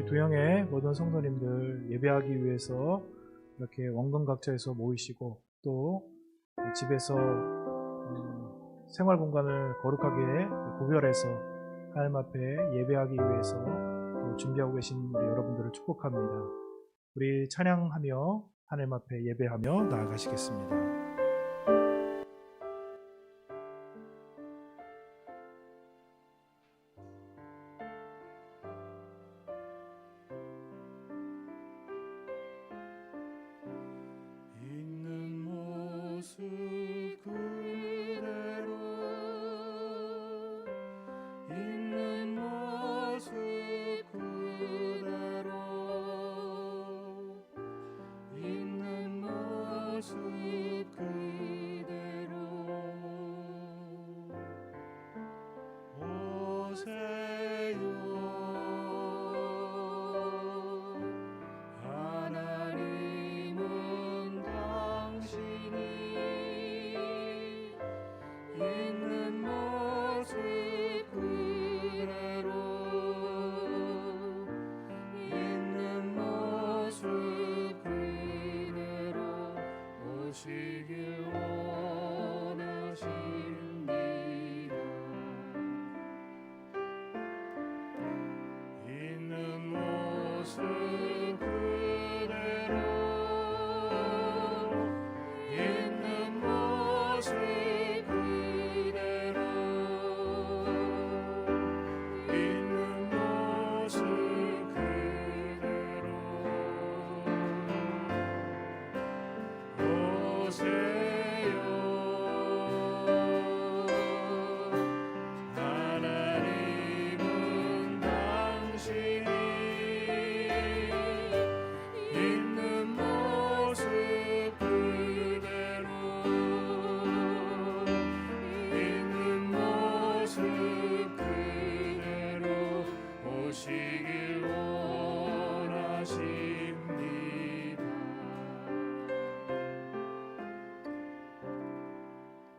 두영의 모든 성도님들 예배하기 위해서 이렇게 원근각자에서 모이시고 또 집에서 생활 공간을 거룩하게 구별해서 하나님 앞에 예배하기 위해서 또 준비하고 계신 우리 여러분들을 축복합니다. 우리 찬양하며 하나님 앞에 예배하며 나아가시겠습니다.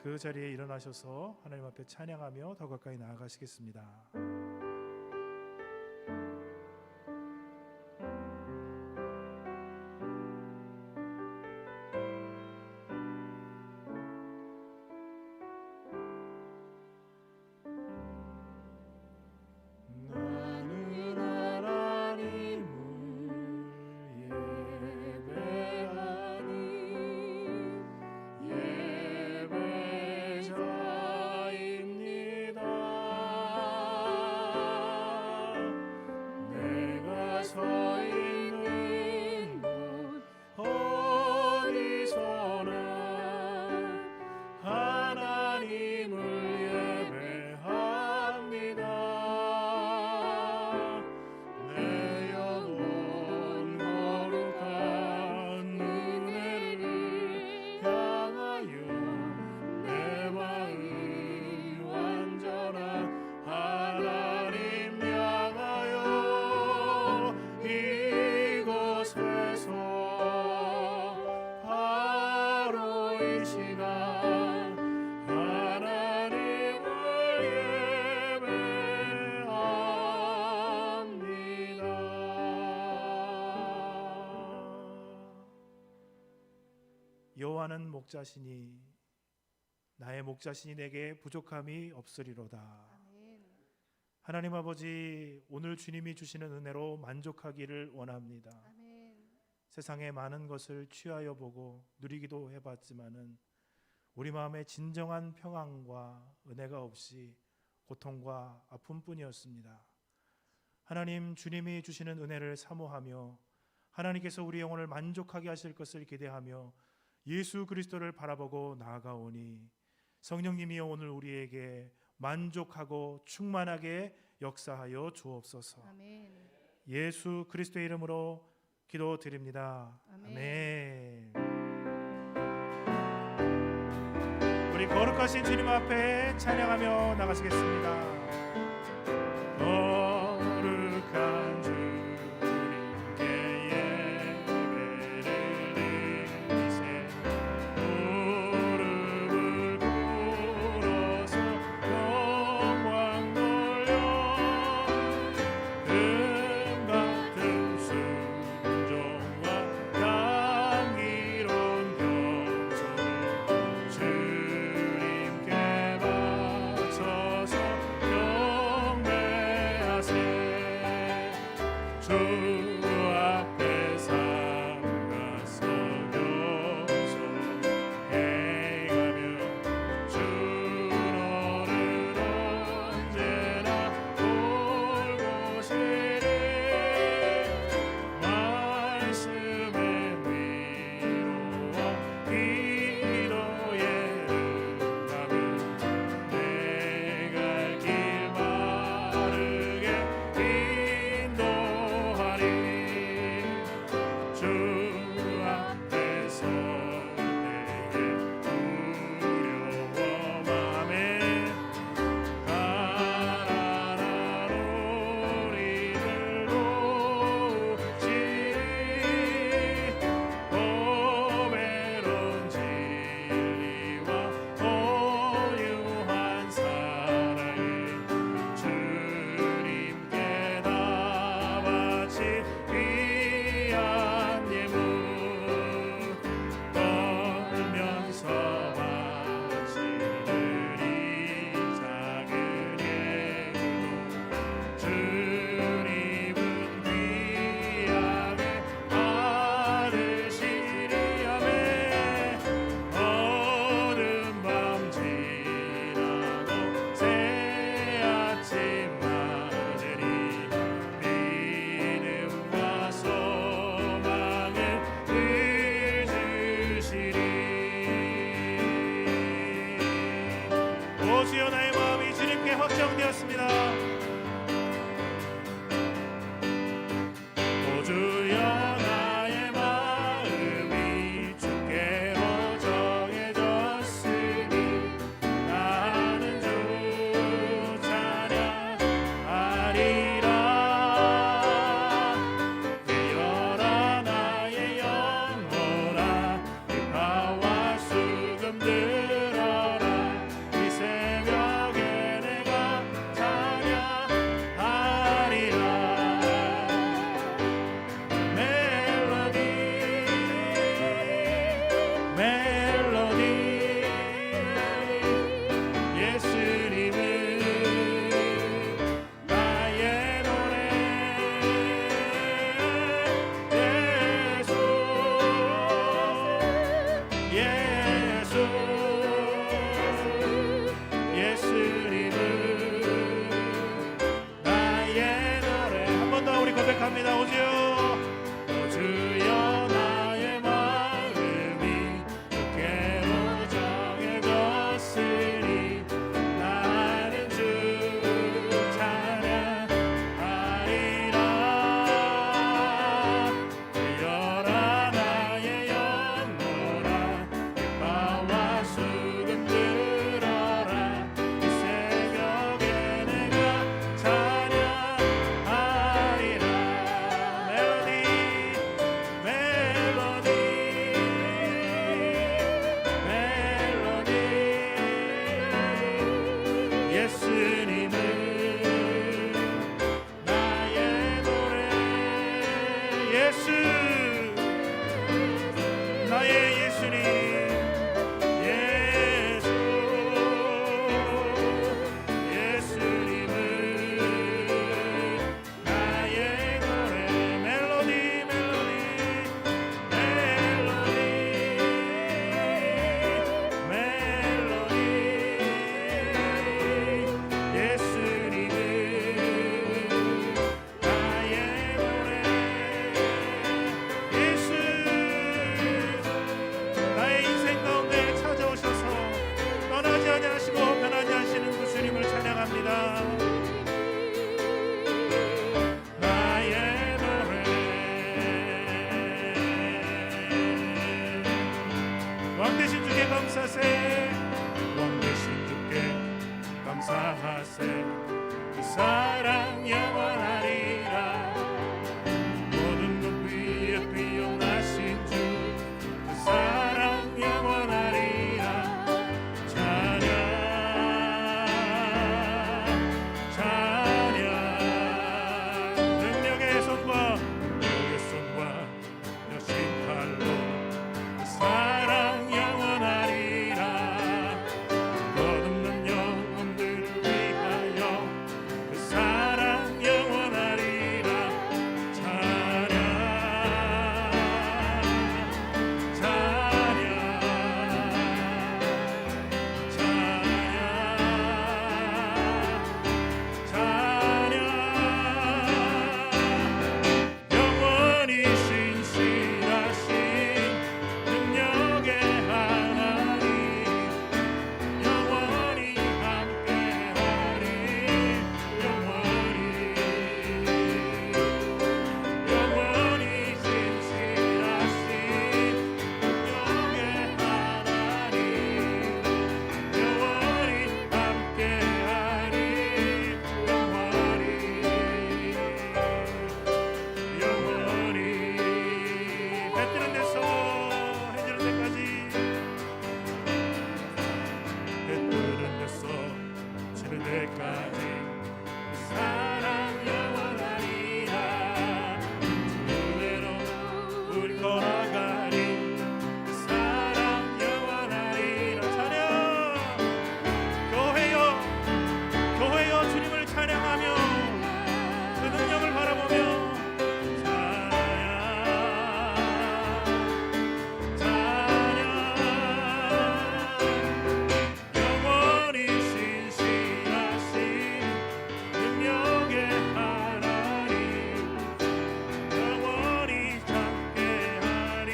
그 자리에 일어나셔서 하나님 앞에 찬양하며 더 가까이 나아가시겠습니다. 여호와는 목자시니 나의 목자시니 내게 부족함이 없으리로다. 아멘. 하나님 아버지, 오늘 주님이 주시는 은혜로 만족하기를 원합니다. 아멘. 세상의 많은 것을 취하여 보고 누리기도 해봤지만은 우리 마음에 진정한 평안과 은혜가 없이 고통과 아픔뿐이었습니다. 하나님, 주님이 주시는 은혜를 사모하며 하나님께서 우리 영혼을 만족하게 하실 것을 기대하며 예수 그리스도를 바라보고 나아가오니 성령님이여 오늘 우리에게 만족하고 충만하게 역사하여 주옵소서. 아멘. 예수 그리스도의 이름으로 기도드립니다. 아멘. 아멘. 우리 거룩하신 주님 앞에 찬양하며 나가시겠습니다. 거룩한 주님께 예배를 드리세 무릎을 꿇어서 영광 돌려 금 같은 멜로디 예수님은 나의 노래 예수 예수님은 나의 노래 한 번 더 우리 고백합니다. 오주여 오주여 나의 마음이 주께로 정해졌으니 나는 주 찬양하리라 들려라 나의 영혼아 기뻐와 수금 들어라 이 새벽에 내가 찬양하리라 멜로디 예수님은 나의 노래 예수 나의 예수님 예수님은 나의 노래 멜로디 예수님은 나의 노래 예수 나의 인생 가운데 찾아오셔서 떠나지 아니하시고 변하지 않으시는 그 주님을 찬양합니다. 나의 노래 왕 대신 주께 감사하세 왕 대신 주께 감사하세 그 사랑 영원하리라 모든 것 위에 피어나신 주 그 사랑 영원하리라 찬양 능력의 손과 여신 팔로 그 사랑 영원하리라 거듭난 영혼들을 위하여 그 사랑 영원하리라 찬양 영원히 신실하신 능력의 하나님 영원히 함께하리 영원히 신실하신 능력의 하나님 영원히 함께하리 영원히 배 뜨는 데서 해 지는 데까지 배 뜨는 데서 지는 데까지 그 사랑 영원하리라 주대로 우리 걸어가리 그 사랑 영원하리라 찬양 교회여 주님을 찬양하며 그 능력을 바라보며 영원히 신실하신 능력의 하나님 영원히 함께하리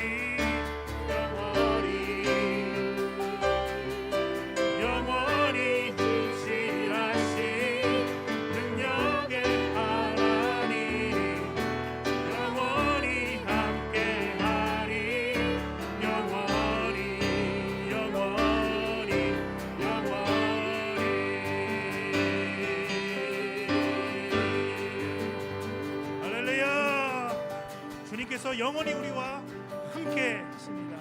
영원히 신실하신 능력의 하나님 영원히 함께하리 할렐루야 주님께서 영원히 우리와 함께 하십니다.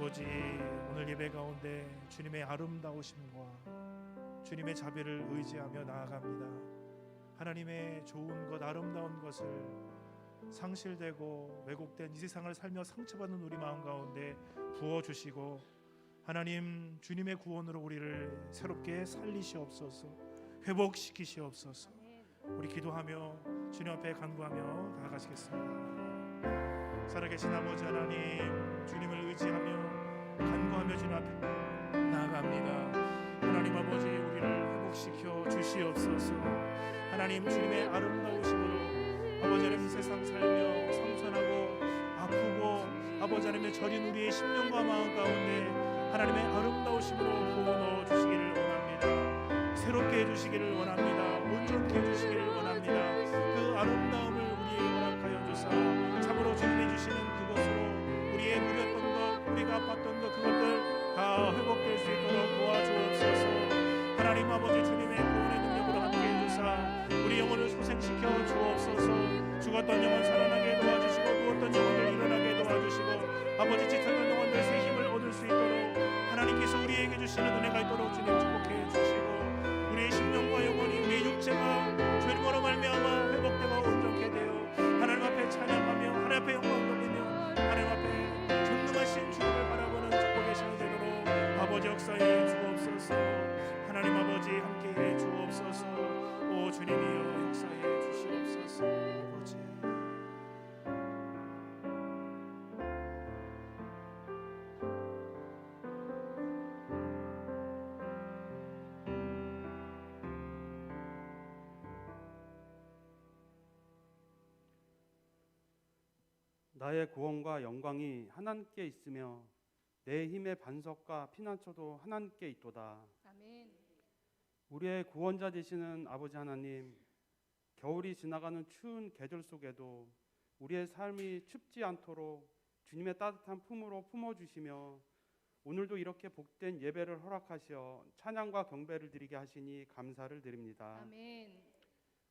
아버지, 오늘 예배 가운데 주님의 아름다우심과 주님의 자비를 의지하며 나아갑니다. 하나님의 좋은 것, 아름다운 것을 상실되고 왜곡된 이 세상을 살며 상처받는 우리 마음 가운데 부어주시고, 하나님 주님의 구원으로 우리를 새롭게 살리시옵소서, 회복시키시옵소서. 우리 기도하며 주님 앞에 간구하며 나아가시겠습니다. 살아계신 아버지 하나님, 주님을 의지하며 간구하며 주님 앞에 나아갑니다. 하나님 아버지, 우리를 회복시켜 주시옵소서. 하나님 주님의 아름다우심으로 아버지 하나님 이 세상 살며 상처나고 아프고 아버지 하나님의 저린 우리의 심령과 마음 가운데 하나님의 아름다우심으로 부어 넣어 주시기를 원합니다. 새롭게 해주시기를 원합니다. 온전케 해주시기를 원합니다. 그 아름다움을 우리에게 허락하여 주사 참으로 주님이 주시는 그것으로 우리의 누렸던 것, 우리가 아팠던 것, 그것들 다 회복될 수 있도록 도와주옵소서. 하나님 아버지, 주님의 구원의 능력으로 함께 해주사 우리 영혼을 소생시켜 주옵소서. 죽었던 영혼 살아나게 도와주시고 누웠던 영혼들 일어나게 도와주시고 아버지 지쳤던 영혼들 새 힘을 얻을 수 있도록 하나님께서 우리에게 주시는 은혜가 있도록 주님 축복해 주시고, 우리의 심령과 영혼이, 우리의 육체가 주님으로 말미암아 회복되고 온전케 되어 하나님 앞에 찬양하며 하나님 앞에 영광 돌리며 하나님 앞에 전능하신 주님을 바라보는 축복의 시간이 되도록 아버지 역사해 주옵소서. 하나님 아버지 함께해 주옵소서. 오 주님이여 역사해 주시옵소서. 아버지, 나의 구원과 영광이 하나님께 있으며 내 힘의 반석과 피난처도 하나님께 있도다. 아멘. 우리의 구원자 되시는 아버지 하나님, 겨울이 지나가는 추운 계절 속에도 우리의 삶이 춥지 않도록 주님의 따뜻한 품으로 품어주시며 오늘도 이렇게 복된 예배를 허락하시어 찬양과 경배를 드리게 하시니 감사를 드립니다. 아멘.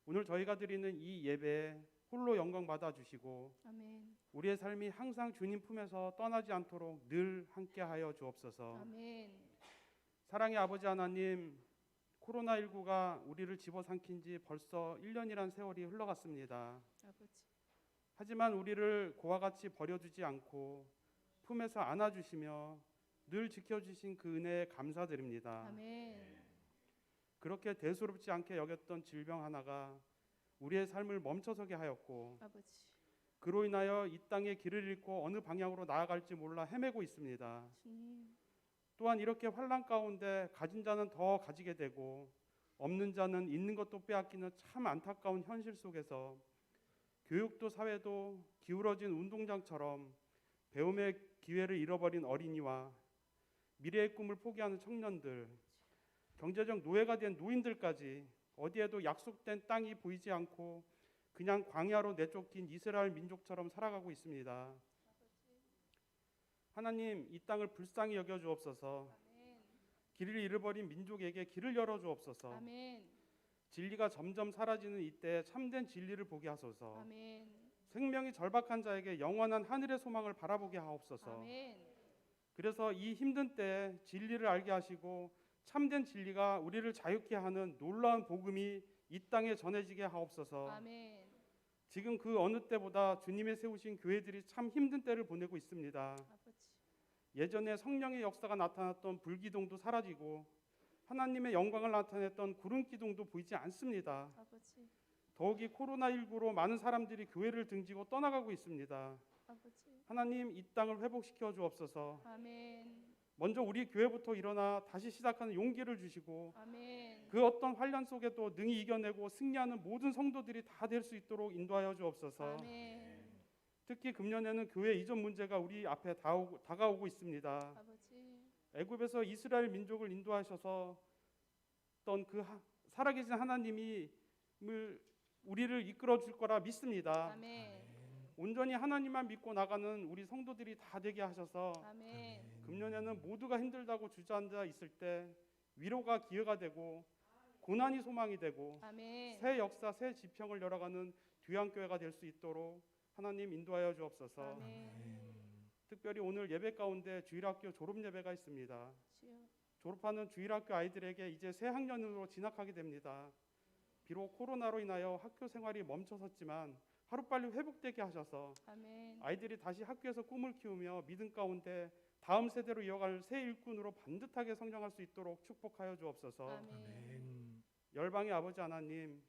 오늘 저희가 드리는 이 예배에 홀로 영광 받아주시고 아멘. 우리의 삶이 항상 주님 품에서 떠나지 않도록 늘 함께하여 주옵소서. 아멘. 사랑의 아버지 하나님, 코로나19가 우리를 집어삼킨 지 벌써 1년이란 세월이 흘러갔습니다. 아버지. 하지만 우리를 고와 같이 버려두지 않고 품에서 안아주시며 늘 지켜주신 그 은혜에 감사드립니다. 아멘. 그렇게 대수롭지 않게 여겼던 질병 하나가 우리의 삶을 멈춰서게 하였고 아버지. 그로 인하여 이 땅의 길을 잃고 어느 방향으로 나아갈지 몰라 헤매고 있습니다. 주님. 또한 이렇게 환난 가운데 가진 자는 더 가지게 되고 없는 자는 있는 것도 빼앗기는 참 안타까운 현실 속에서 교육도 사회도 기울어진 운동장처럼 배움의 기회를 잃어버린 어린이와 미래의 꿈을 포기하는 청년들, 경제적 노예가 된 노인들까지 어디에도 약속된 땅이 보이지 않고 그냥 광야로 내쫓긴 이스라엘 민족처럼 살아가고 있습니다. 하나님, 이 땅을 불쌍히 여겨 주옵소서. 아멘. 길을 잃어버린 민족에게 길을 열어 주옵소서. 아멘. 진리가 점점 사라지는 이때 참된 진리를 보게 하소서. 아멘. 생명이 절박한 자에게 영원한 하늘의 소망을 바라보게 하옵소서. 아멘. 그래서 이 힘든 때에 진리를 알게 하시고 참된 진리가 우리를 자유케 하는 놀라운 복음이 이 땅에 전해지게 하옵소서. 아멘. 지금 그 어느 때보다 주님의 세우신 교회들이 참 힘든 때를 보내고 있습니다. 아버지. 예전에 성령의 역사가 나타났던 불기둥도 사라지고 하나님의 영광을 나타냈던 구름기둥도 보이지 않습니다. 아버지. 더욱이 코로나19로 많은 사람들이 교회를 등지고 떠나가고 있습니다. 아버지. 하나님, 이 땅을 회복시켜 주옵소서. 아멘. 먼저 우리 교회부터 일어나 다시 시작하는 용기를 주시고 아멘. 그 어떤 환란 속에도 능히 이겨내고 승리하는 모든 성도들이 다 될 수 있도록 인도하여 주옵소서. 아멘. 특히 금년에는 교회 이전 문제가 우리 앞에 다가오고 있습니다. 아버지. 애굽에서 이스라엘 민족을 인도하셔서 어떤 그 살아계신 하나님이 우리를 이끌어 줄 거라 믿습니다. 아멘. 온전히 하나님만 믿고 나가는 우리 성도들이 다 되게 하셔서 아멘. 금년에는 모두가 힘들다고 주저앉아 있을 때 위로가 기회가 되고 고난이 소망이 되고 아멘. 새 역사, 새 지평을 열어가는 귀한 교회가 될 수 있도록 하나님 인도하여 주옵소서. 아멘. 특별히 오늘 예배 가운데 주일학교 졸업 예배가 있습니다. 주여. 졸업하는 주일학교 아이들에게 이제 새 학년으로 진학하게 됩니다. 비록 코로나로 인하여 학교 생활이 멈춰섰지만 하루빨리 회복되게 하셔서 아멘. 아이들이 다시 학교에서 꿈을 키우며 믿음 가운데 다음 세대로 이어갈 새 일꾼으로 반듯하게 성장할 수 있도록 축복하여 주옵소서. 아멘. 아멘. 열방의 아버지 하나님,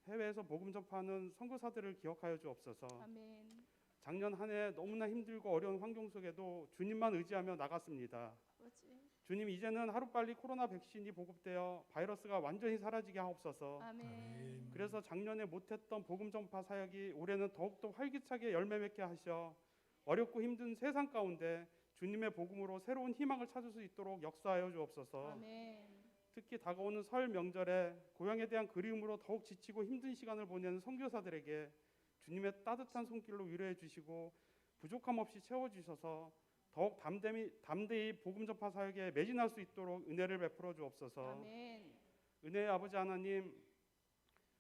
해외에서 복음 전파하는 선교사들을 기억하여 주옵소서. 아멘. 작년 한 해 너무나 힘들고 어려운 환경 속에도 주님만 의지하며 나갔습니다. 아버지. 주님, 이제는 하루빨리 코로나 백신이 보급되어 바이러스가 완전히 사라지게 하옵소서. 아멘. 그래서 작년에 못했던 복음 전파 사역이 올해는 더욱더 활기차게 열매 맺게 하셔 어렵고 힘든 세상 가운데 주님의 복음으로 새로운 희망을 찾을 수 있도록 역사하여 주옵소서. 아멘. 특히 다가오는 설 명절에 고향에 대한 그리움으로 더욱 지치고 힘든 시간을 보내는 선교사들에게 주님의 따뜻한 손길로 위로해 주시고 부족함 없이 채워 주셔서 더욱 담대히 복음 전파 사역에 매진할 수 있도록 은혜를 베풀어 주옵소서. 아멘. 은혜의 아버지 하나님,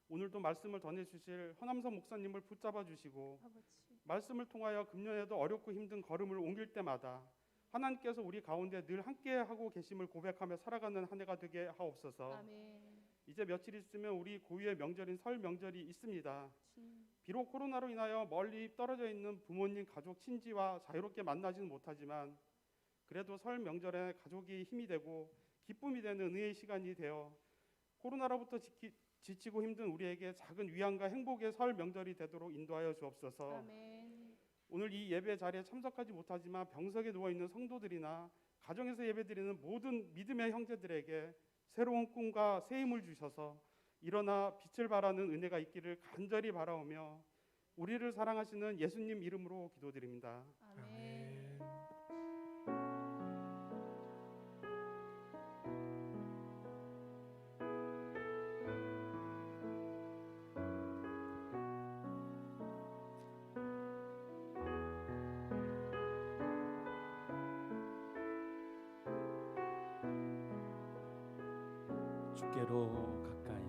오늘도 말씀을 전해 주실 허남선 목사님을 붙잡아 주시고 아버지. 말씀을 통하여 금년에도 어렵고 힘든 걸음을 옮길 때마다 하나님께서 우리 가운데 늘 함께 하고 계심을 고백하며 살아가는 한 해가 되게 하옵소서. 아멘. 이제 며칠 있으면 우리 고유의 명절인 설 명절이 있습니다. 주님. 비록 코로나로 인하여 멀리 떨어져 있는 부모님, 가족, 친지와 자유롭게 만나지는 못하지만 그래도 설 명절에 가족이 힘이 되고 기쁨이 되는 은혜의 시간이 되어 코로나로부터 지치고 힘든 우리에게 작은 위안과 행복의 설 명절이 되도록 인도하여 주옵소서. 아멘. 오늘 이 예배 자리에 참석하지 못하지만 병석에 누워있는 성도들이나 가정에서 예배드리는 모든 믿음의 형제들에게 새로운 꿈과 새 힘을 주셔서 일어나 빛을 발하는 은혜가 있기를 간절히 바라오며 우리를 사랑하시는 예수님 이름으로 기도드립니다. 아멘. 주께로 가까이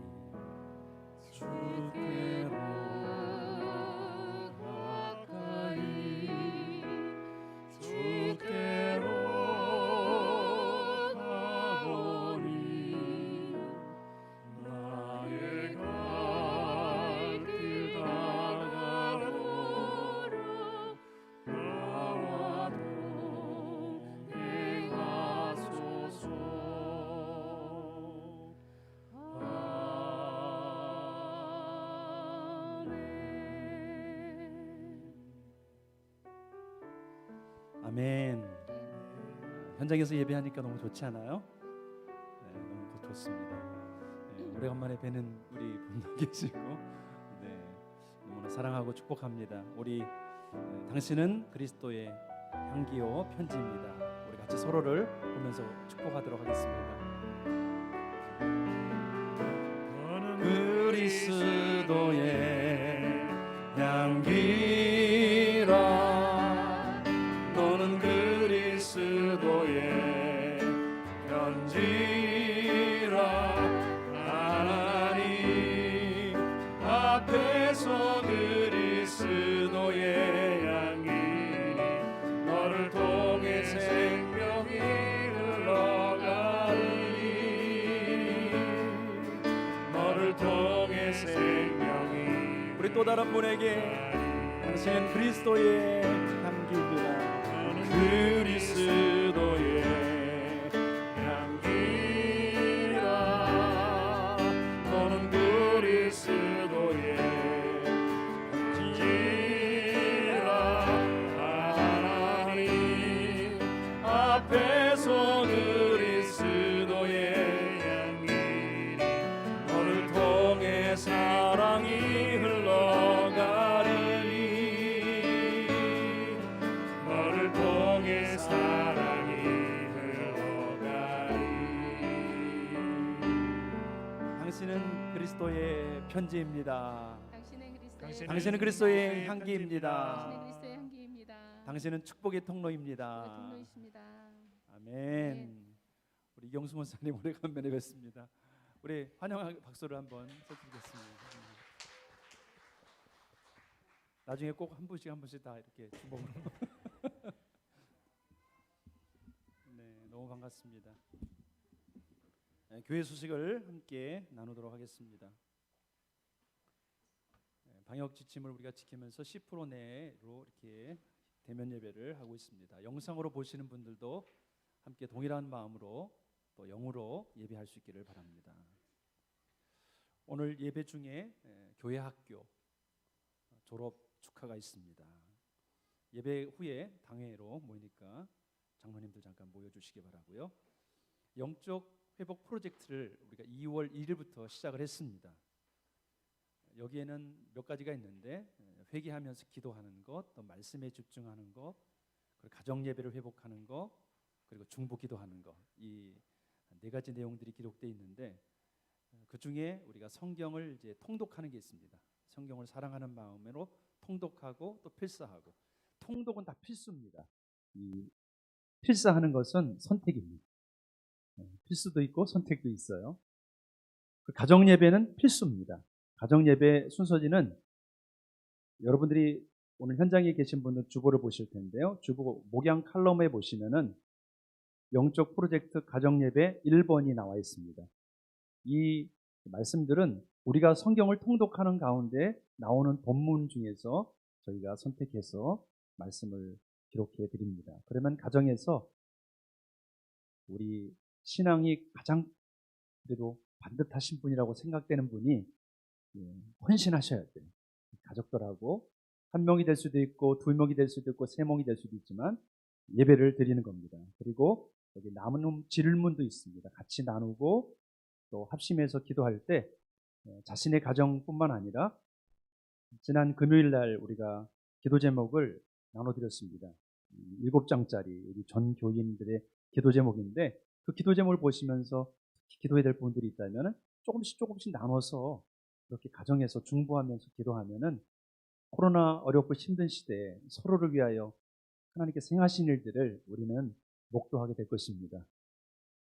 주께로 가까이 주께로 가보니 나의 갈 길 다가도록 나와 동행하소서. 아멘. 현장에서 예배하니까 너무 좋지 않아요? 네, 너무 좋습니다. 네, 오래간만에 뵈는 우리 분도 계시고, 네, 너무나 사랑하고 축복합니다. 우리 당신은 그리스도의 향기요 편지입니다. 우리 같이 서로를 보면서 축복하도록 하겠습니다. 그리스도의 향기라, 너는 그리스도의 편지라. 하나님 앞에서 그리스도의 향기 너를 통해 생명이 흘러가니, 너를 통해 생명이. 우리 또 다른 분에게 당신은 그리스도의 향기입니다. 그리스도의 향기라, 너는 그리스도의 향기라. 하나님 앞에서 그리스도의 향기 너를 통해 사랑이 흘러가리니, 너를 통해 사랑이 흘러가리. 당신은 그리스도의 편지입니다. 당신은 그리스도의 향기입니다. 당신은 그리스도의 향기입니다. 당신은 축복의 통로입니다. 통로이십니다. 아멘. 우리 이경수 원사님 오래간만에 뵙습니다. 우리 환영 박수를 한번 쳐드리겠습니다. 나중에 꼭 한 분씩 다 이렇게 주먹으로. 반갑습니다. 교회 소식을 함께 나누도록 하겠습니다. 방역 지침을 우리가 지키면서 10% 내로 이렇게 대면 예배를 하고 있습니다. 영상으로 보시는 분들도 함께 동일한 마음으로 또 영으로 예배할 수 있기를 바랍니다. 오늘 예배 중에 교회 학교 졸업 축하가 있습니다. 예배 후에 당회로 모이니까 장로님들 잠깐 모여주시기 바라고요. 영적 회복 프로젝트를 우리가 2월 1일부터 시작을 했습니다. 여기에는 몇 가지가 있는데 회개하면서 기도하는 것, 또 말씀에 집중하는 것, 그리고 가정 예배를 회복하는 것, 그리고 중보 기도하는 것, 이 네 가지 내용들이 기록되어 있는데 그 중에 우리가 성경을 이제 통독하는 게 있습니다. 성경을 사랑하는 마음으로 통독하고 또 필사하고. 통독은 다 필수입니다. 이 필사하는 것은 선택입니다. 필수도 있고 선택도 있어요. 가정 예배는 필수입니다. 가정 예배 순서지는 여러분들이 오늘 현장에 계신 분들 주보를 보실 텐데요. 주보 목양 칼럼에 보시면은 영적 프로젝트 가정 예배 1번이 나와 있습니다. 이 말씀들은 우리가 성경을 통독하는 가운데 나오는 본문 중에서 저희가 선택해서 말씀을 기록해 드립니다. 그러면 가정에서 우리 신앙이 가장 그래도 반듯하신 분이라고 생각되는 분이 헌신하셔야 돼요. 가족들하고 한 명이 될 수도 있고 두 명이 될 수도 있고 세 명이 될 수도 있지만 예배를 드리는 겁니다. 그리고 여기 남은 질문도 있습니다. 같이 나누고 또 합심해서 기도할 때 자신의 가정뿐만 아니라 지난 금요일 날 우리가 기도 제목을 나눠드렸습니다. 7장짜리 우리 전 교인들의 기도 제목인데 그 기도 제목을 보시면서 기도해야 될 부분들이 있다면 조금씩 나눠서 이렇게 가정에서 중보하면서 기도하면은 코로나 어렵고 힘든 시대에 서로를 위하여 하나님께서 행하신 일들을 우리는 목도하게 될 것입니다.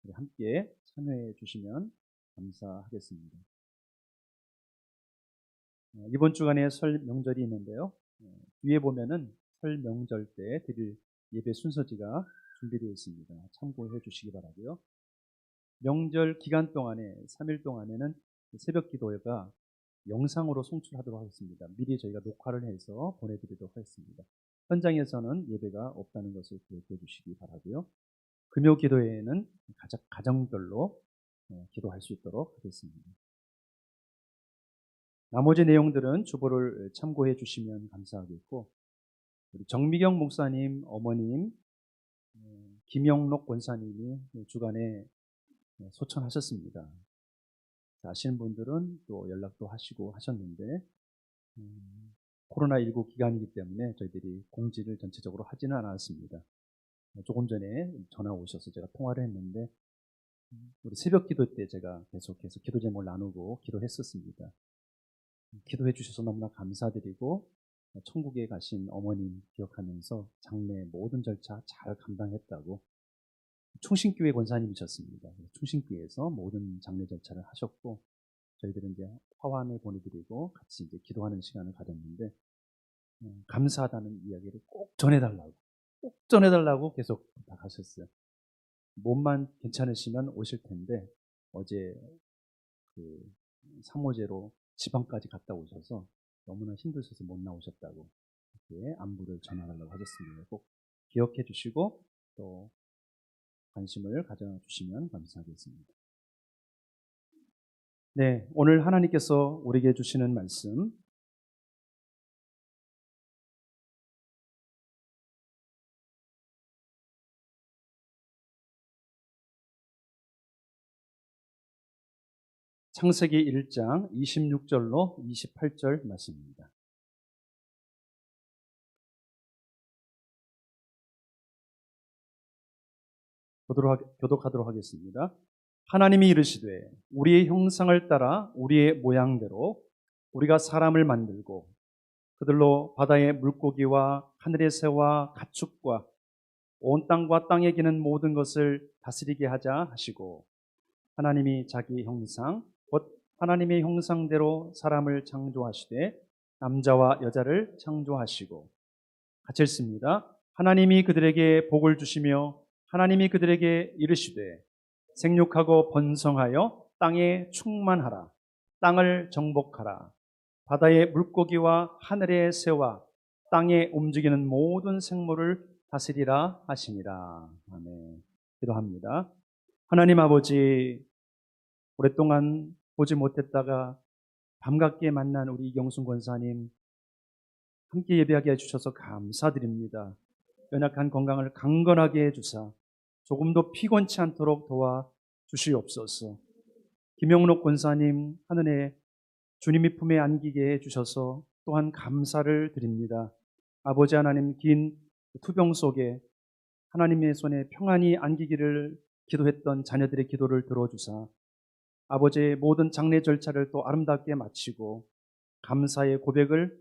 우리 함께 참여해 주시면 감사하겠습니다. 이번 주간에 설 명절이 있는데요. 뒤에 보면은 설 명절 때 드릴 예배 순서지가 준비되어 있습니다. 참고해 주시기 바라고요. 명절 기간 동안에 3일 동안에는 새벽 기도회가 영상으로 송출하도록 하겠습니다. 미리 저희가 녹화를 해서 보내드리도록 하겠습니다. 현장에서는 예배가 없다는 것을 기억해 주시기 바라고요. 금요 기도회에는 가정별로 기도할 수 있도록 하겠습니다. 나머지 내용들은 주보를 참고해 주시면 감사하겠고 우리 정미경 목사님 어머님 김영록 권사님이 주간에 소천하셨습니다. 아시는 분들은 또 연락도 하시고 하셨는데 코로나19 기간이기 때문에 저희들이 공지를 전체적으로 하지는 않았습니다. 조금 전에 전화 오셔서 제가 통화를 했는데 우리 새벽 기도 때 제가 계속해서 기도 제목을 나누고 기도했었습니다. 기도해 주셔서 너무나 감사드리고 천국에 가신 어머님 기억하면서 장례 모든 절차 잘 감당했다고 충신교회 권사님이셨습니다. 충신교회에서 모든 장례 절차를 하셨고 저희들은 이제 화환을 보내드리고 같이 이제 기도하는 시간을 가졌는데 감사하다는 이야기를 꼭 전해달라고 계속 부탁하셨어요. 몸만 괜찮으시면 오실 텐데 어제 그 사모제로 지방까지 갔다 오셔서 너무나 힘드셔서 못 나오셨다고 이렇게 안부를 전하달라고 하셨습니다. 꼭 기억해 주시고 또 관심을 가져주시면 감사하겠습니다. 네, 오늘 하나님께서 우리에게 주시는 말씀 창세기 1장 26절로 28절 말씀입니다. 교독하도록 하겠습니다. 하나님이 이르시되 우리의 형상을 따라 우리의 모양대로 우리가 사람을 만들고 그들로 바다의 물고기와 하늘의 새와 가축과 온 땅과 땅에 기는 모든 것을 다스리게 하자 하시고 하나님이 자기 형상 곧 하나님의 형상대로 사람을 창조하시되 남자와 여자를 창조하시고 같이 읽습니다. 하나님이 그들에게 복을 주시며 하나님이 그들에게 이르시되 생육하고 번성하여 땅에 충만하라. 땅을 정복하라. 바다의 물고기와 하늘의 새와 땅에 움직이는 모든 생물을 다스리라 하시니라. 아멘. 기도합니다. 하나님 아버지, 오랫동안 보지 못했다가 반갑게 만난 우리 이경순 권사님 함께 예배하게 해주셔서 감사드립니다. 연약한 건강을 강건하게 해주사 조금도 피곤치 않도록 도와주시옵소서. 김영록 권사님 하늘에 주님의 품에 안기게 해주셔서 또한 감사를 드립니다. 아버지 하나님, 긴 투병 속에 하나님의 손에 평안히 안기기를 기도했던 자녀들의 기도를 들어주사 아버지의 모든 장례 절차를 또 아름답게 마치고 감사의 고백을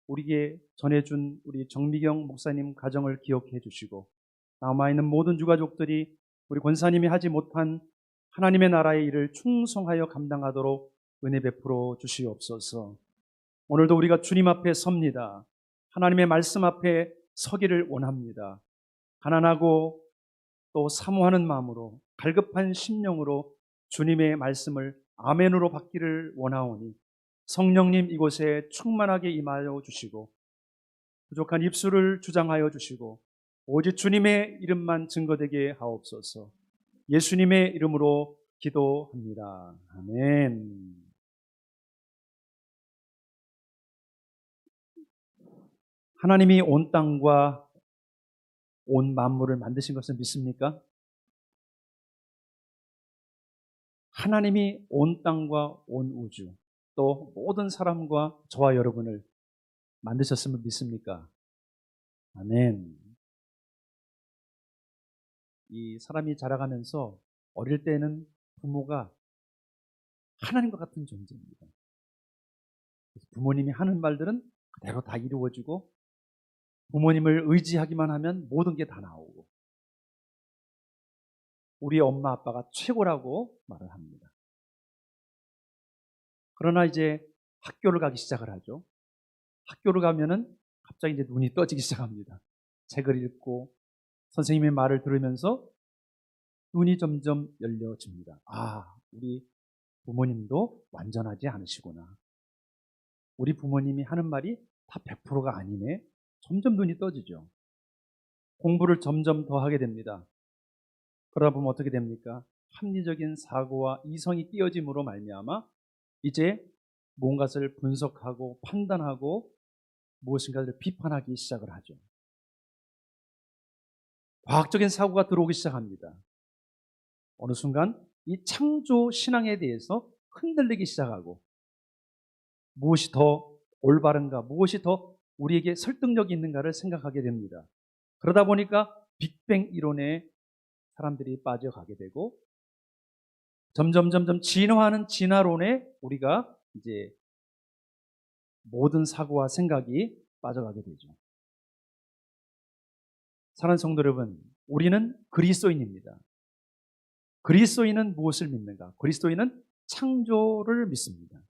우리에게 전해준 우리 정미경 목사님 가정을 기억해 주시고 남아있는 모든 유가족들이 우리 권사님이 하지 못한 하나님의 나라의 일을 충성하여 감당하도록 은혜 베풀어 주시옵소서. 오늘도 우리가 주님 앞에 섭니다. 하나님의 말씀 앞에 서기를 원합니다. 가난하고 또 사모하는 마음으로 갈급한 심령으로 주님의 말씀을 아멘으로 받기를 원하오니 성령님 이곳에 충만하게 임하여 주시고 부족한 입술을 주장하여 주시고 오직 주님의 이름만 증거되게 하옵소서. 예수님의 이름으로 기도합니다. 아멘. 하나님이 온 땅과 온 만물을 만드신 것을 믿습니까? 하나님이 온 땅과 온 우주 또 모든 사람과 저와 여러분을 만드셨음을 믿습니까? 아멘. 이 사람이 자라가면서 어릴 때는 부모가 하나님과 같은 존재입니다. 부모님이 하는 말들은 그대로 다 이루어지고 부모님을 의지하기만 하면 모든 게 다 나오고 우리 엄마 아빠가 최고라고 말을 합니다. 그러나 이제 학교를 가기 시작을 하죠. 학교를 가면은 갑자기 이제 눈이 떠지기 시작합니다. 책을 읽고 선생님의 말을 들으면서 눈이 점점 열려집니다. 아, 우리 부모님도 완전하지 않으시구나. 우리 부모님이 하는 말이 다 100%가 아니네. 점점 눈이 떠지죠. 공부를 점점 더 하게 됩니다. 그러다 보면 어떻게 됩니까? 합리적인 사고와 이성이 띄어짐으로 말미암아 이제 무엇을 분석하고 판단하고 무엇인가를 비판하기 시작을 하죠. 과학적인 사고가 들어오기 시작합니다. 어느 순간 이 창조 신앙에 대해서 흔들리기 시작하고 무엇이 더 올바른가, 무엇이 더 우리에게 설득력이 있는가를 생각하게 됩니다. 그러다 보니까 빅뱅 이론에 사람들이 빠져가게 되고 점점 진화하는 진화론에 우리가 이제 모든 사고와 생각이 빠져가게 되죠. 사랑하는 성도 여러분, 우리는 그리스도인입니다. 그리스도인은 무엇을 믿는가? 그리스도인은 창조를 믿습니다.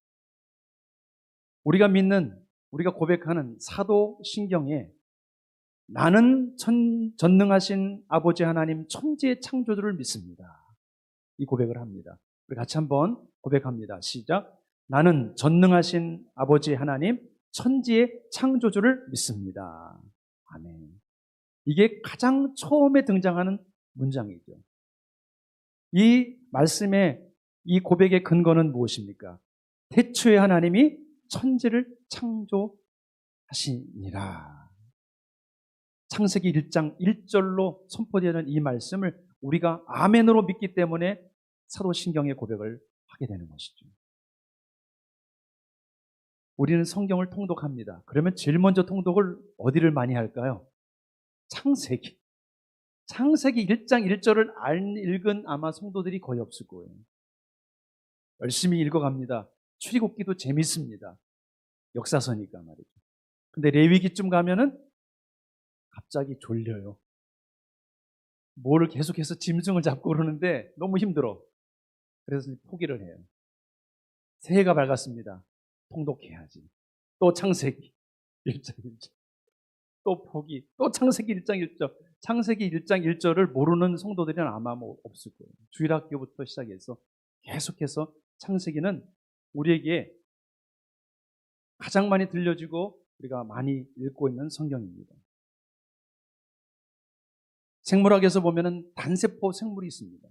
우리가 믿는, 우리가 고백하는 사도신경에 나는 전능하신 아버지 하나님 천지의 창조주를 믿습니다. 이 고백을 합니다. 우리 같이 한번 고백합니다. 시작. 나는 전능하신 아버지 하나님 천지의 창조주를 믿습니다. 아멘. 이게 가장 처음에 등장하는 문장이죠. 이 말씀의 이 고백의 근거는 무엇입니까? 태초에 하나님이 천지를 창조하시니라. 창세기 1장 1절로 선포되는 이 말씀을 우리가 아멘으로 믿기 때문에 사도신경의 고백을 하게 되는 것이죠. 우리는 성경을 통독합니다. 그러면 제일 먼저 통독을 어디를 많이 할까요? 창세기 1장 1절을 읽은 아마 성도들이 거의 없을 거예요. 열심히 읽어갑니다. 출애굽기도 재밌습니다. 역사서니까 말이죠. 근데 레위기쯤 가면은 갑자기 졸려요. 뭐를 계속해서 짐승을 잡고 그러는데 너무 힘들어. 그래서 포기를 해요. 새해가 밝았습니다. 통독해야지. 또 창세기 1장 1절. 또 포기. 또 창세기 1장 1절. 창세기 1장 1절을 모르는 성도들은 아마 없을 거예요. 주일학교부터 시작해서 계속해서 창세기는 우리에게 가장 많이 들려지고 우리가 많이 읽고 있는 성경입니다. 생물학에서 보면은 단세포 생물이 있습니다.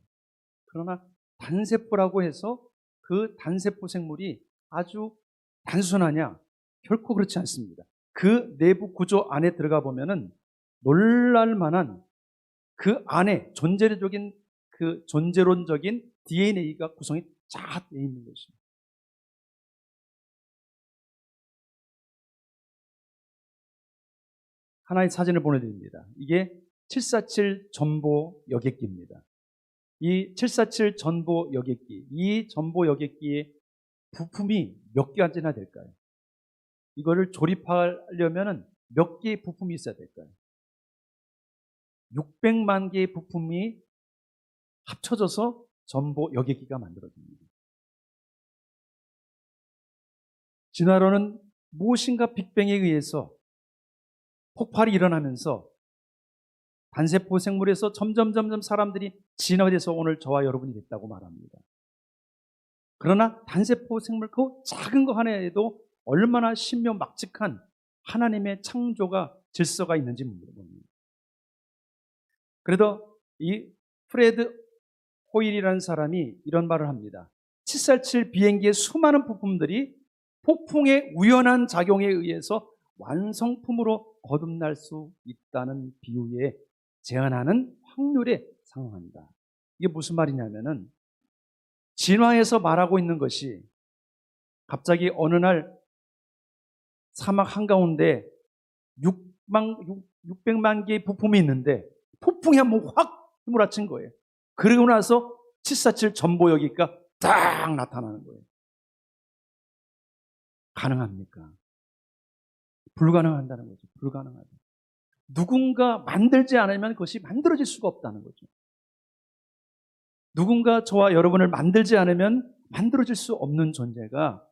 그러나 단세포라고 해서 그 단세포 생물이 아주 단순하냐? 결코 그렇지 않습니다. 그 내부 구조 안에 들어가 보면은 놀랄 만한 그 안에 존재론적인 DNA가 구성이 쫙 되어 있는 것입니다. 하나의 사진을 보내드립니다. 이게 747 전보 여객기입니다. 이 747 전보 여객기, 이 전보 여객기의 부품이 몇 개나 될까요? 이거를 조립하려면 몇 개의 부품이 있어야 될까요? 600만 개의 부품이 합쳐져서 전보 여객기가 만들어집니다. 진화론은 무엇인가 빅뱅에 의해서 폭발이 일어나면서 단세포 생물에서 점점 사람들이 진화돼서 오늘 저와 여러분이 됐다고 말합니다. 그러나 단세포 생물 그 작은 거 하나에도 얼마나 신묘막측한 하나님의 창조가 질서가 있는지 봅니다. 그래도 이 프레드 호일이라는 사람이 이런 말을 합니다. 747 비행기의 수많은 부품들이 폭풍의 우연한 작용에 의해서 완성품으로 거듭날 수 있다는 비유에 제한하는 확률에 상응한다. 이게 무슨 말이냐면은 진화에서 말하고 있는 것이 갑자기 어느 날 사막 한가운데 600만 개의 부품이 있는데 폭풍이 한번 확 휘몰아친 거예요. 그러고 나서 747 전보여기가 딱 나타나는 거예요. 가능합니까? 불가능한다는 거죠. 불가능하다. 누군가 만들지 않으면 그것이 만들어질 수가 없다는 거죠. 누군가 저와 여러분을 만들지 않으면 만들어질 수 없는 존재가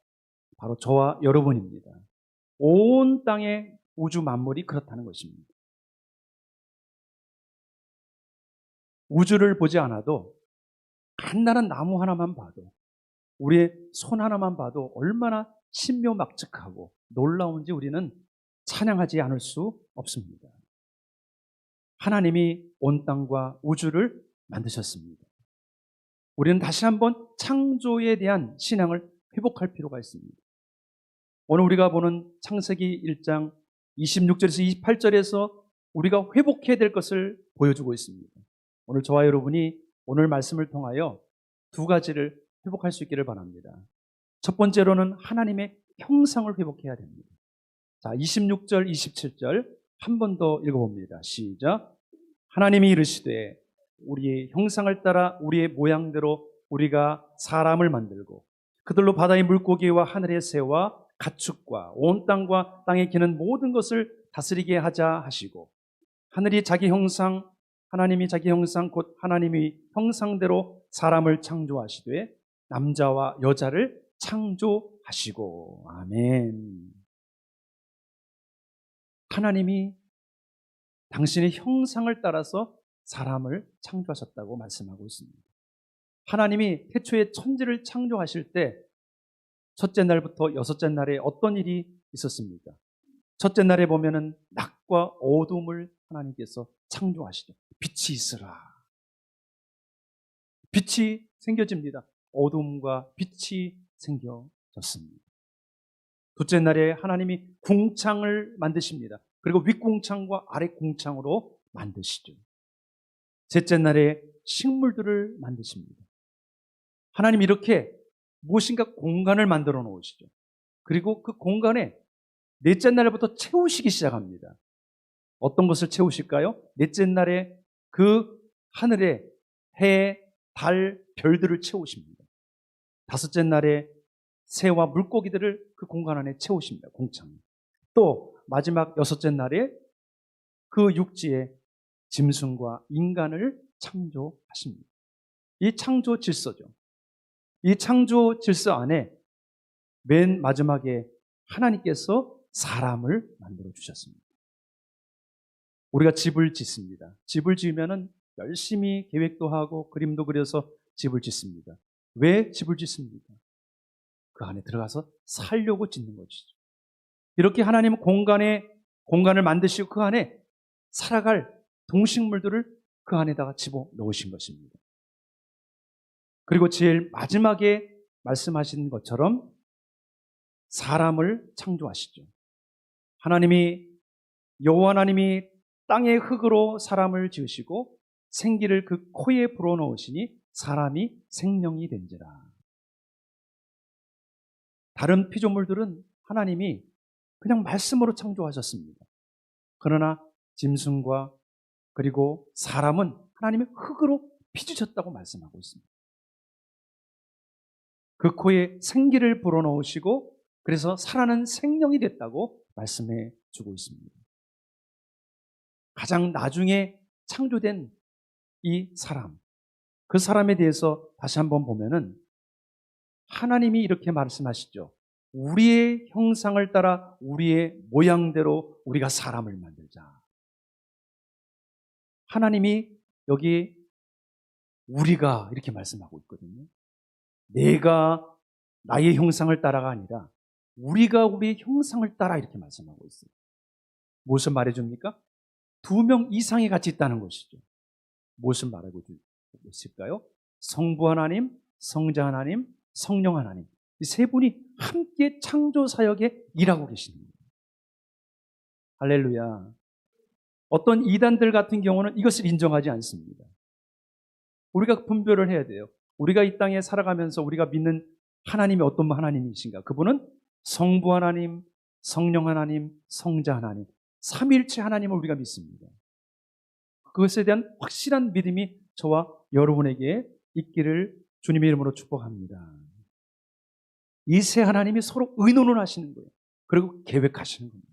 바로 저와 여러분입니다. 온 땅의 우주 만물이 그렇다는 것입니다. 우주를 보지 않아도 간단한 나무 하나만 봐도 우리의 손 하나만 봐도 얼마나 신묘막측하고 놀라운지 우리는 찬양하지 않을 수 없습니다. 하나님이 온 땅과 우주를 만드셨습니다. 우리는 다시 한번 창조에 대한 신앙을 회복할 필요가 있습니다. 오늘 우리가 보는 창세기 1장 26절에서 28절에서 우리가 회복해야 될 것을 보여주고 있습니다. 오늘 저와 여러분이 오늘 말씀을 통하여 두 가지를 회복할 수 있기를 바랍니다. 첫 번째로는 하나님의 형상을 회복해야 됩니다. 자, 26절, 27절 한 번 더 읽어봅니다. 시작. 하나님이 이르시되 우리의 형상을 따라 우리의 모양대로 우리가 사람을 만들고 그들로 바다의 물고기와 하늘의 새와 가축과 온 땅과 땅에 기는 모든 것을 다스리게 하자 하시고 하나님이 자기 형상 곧 하나님의 형상대로 사람을 창조하시되 남자와 여자를 창조하시고 아멘. 하나님이 당신의 형상을 따라서 사람을 창조하셨다고 말씀하고 있습니다. 하나님이 태초에 천지를 창조하실 때 첫째 날부터 여섯째 날에 어떤 일이 있었습니까? 첫째 날에 보면은 낮과 어둠을 하나님께서 창조하시죠. 빛이 있으라. 빛이 생겨집니다. 어둠과 빛이 생겨졌습니다. 둘째 날에 하나님이 궁창을 만드십니다. 그리고 윗궁창과 아랫궁창으로 만드시죠. 셋째 날에 식물들을 만드십니다. 하나님 이렇게 무엇인가 공간을 만들어 놓으시죠. 그리고 그 공간에 넷째 날부터 채우시기 시작합니다. 어떤 것을 채우실까요? 넷째 날에 그 하늘에 해, 달, 별들을 채우십니다. 다섯째 날에 새와 물고기들을 그 공간 안에 채우십니다. 공창. 또 마지막 여섯째 날에 그 육지에 짐승과 인간을 창조하십니다. 이 창조 질서죠. 이 창조 질서 안에 맨 마지막에 하나님께서 사람을 만들어 주셨습니다. 우리가 집을 짓습니다. 집을 지으면은 열심히 계획도 하고 그림도 그려서 집을 짓습니다. 왜 집을 짓습니까? 그 안에 들어가서 살려고 짓는 것이죠. 이렇게 하나님은 공간을 만드시고 그 안에 살아갈 동식물들을 그 안에다가 집어 넣으신 것입니다. 그리고 제일 마지막에 말씀하신 것처럼 사람을 창조하시죠. 여호와 하나님이 땅의 흙으로 사람을 지으시고 생기를 그 코에 불어넣으시니 사람이 생명이 된지라. 다른 피조물들은 하나님이 그냥 말씀으로 창조하셨습니다. 그러나 짐승과 그리고 사람은 하나님의 흙으로 빚으셨다고 말씀하고 있습니다. 그 코에 생기를 불어넣으시고 그래서 살아나는 생명이 됐다고 말씀해 주고 있습니다. 가장 나중에 창조된 이 사람, 그 사람에 대해서 다시 한번 보면은 하나님이 이렇게 말씀하시죠. 우리의 형상을 따라 우리의 모양대로 우리가 사람을 만들자. 하나님이 여기 우리가 이렇게 말씀하고 있거든요. 내가 나의 형상을 따라가 아니라 우리가 우리의 형상을 따라 이렇게 말씀하고 있어요. 무엇을 말해줍니까? 2명 이상이 같이 있다는 것이죠. 무엇을 말하고 있을까요? 성부 하나님, 성자 하나님, 성령 하나님. 이 세 분이 함께 창조 사역에 일하고 계십니다. 할렐루야. 어떤 이단들 같은 경우는 이것을 인정하지 않습니다. 우리가 분별을 해야 돼요. 우리가 이 땅에 살아가면서 우리가 믿는 하나님이 어떤 하나님이신가? 그분은 성부 하나님, 성령 하나님, 성자 하나님, 삼위일체 하나님을 우리가 믿습니다. 그것에 대한 확실한 믿음이 저와 여러분에게 있기를 주님의 이름으로 축복합니다. 이 세 하나님이 서로 의논을 하시는 거예요. 그리고 계획하시는 겁니다.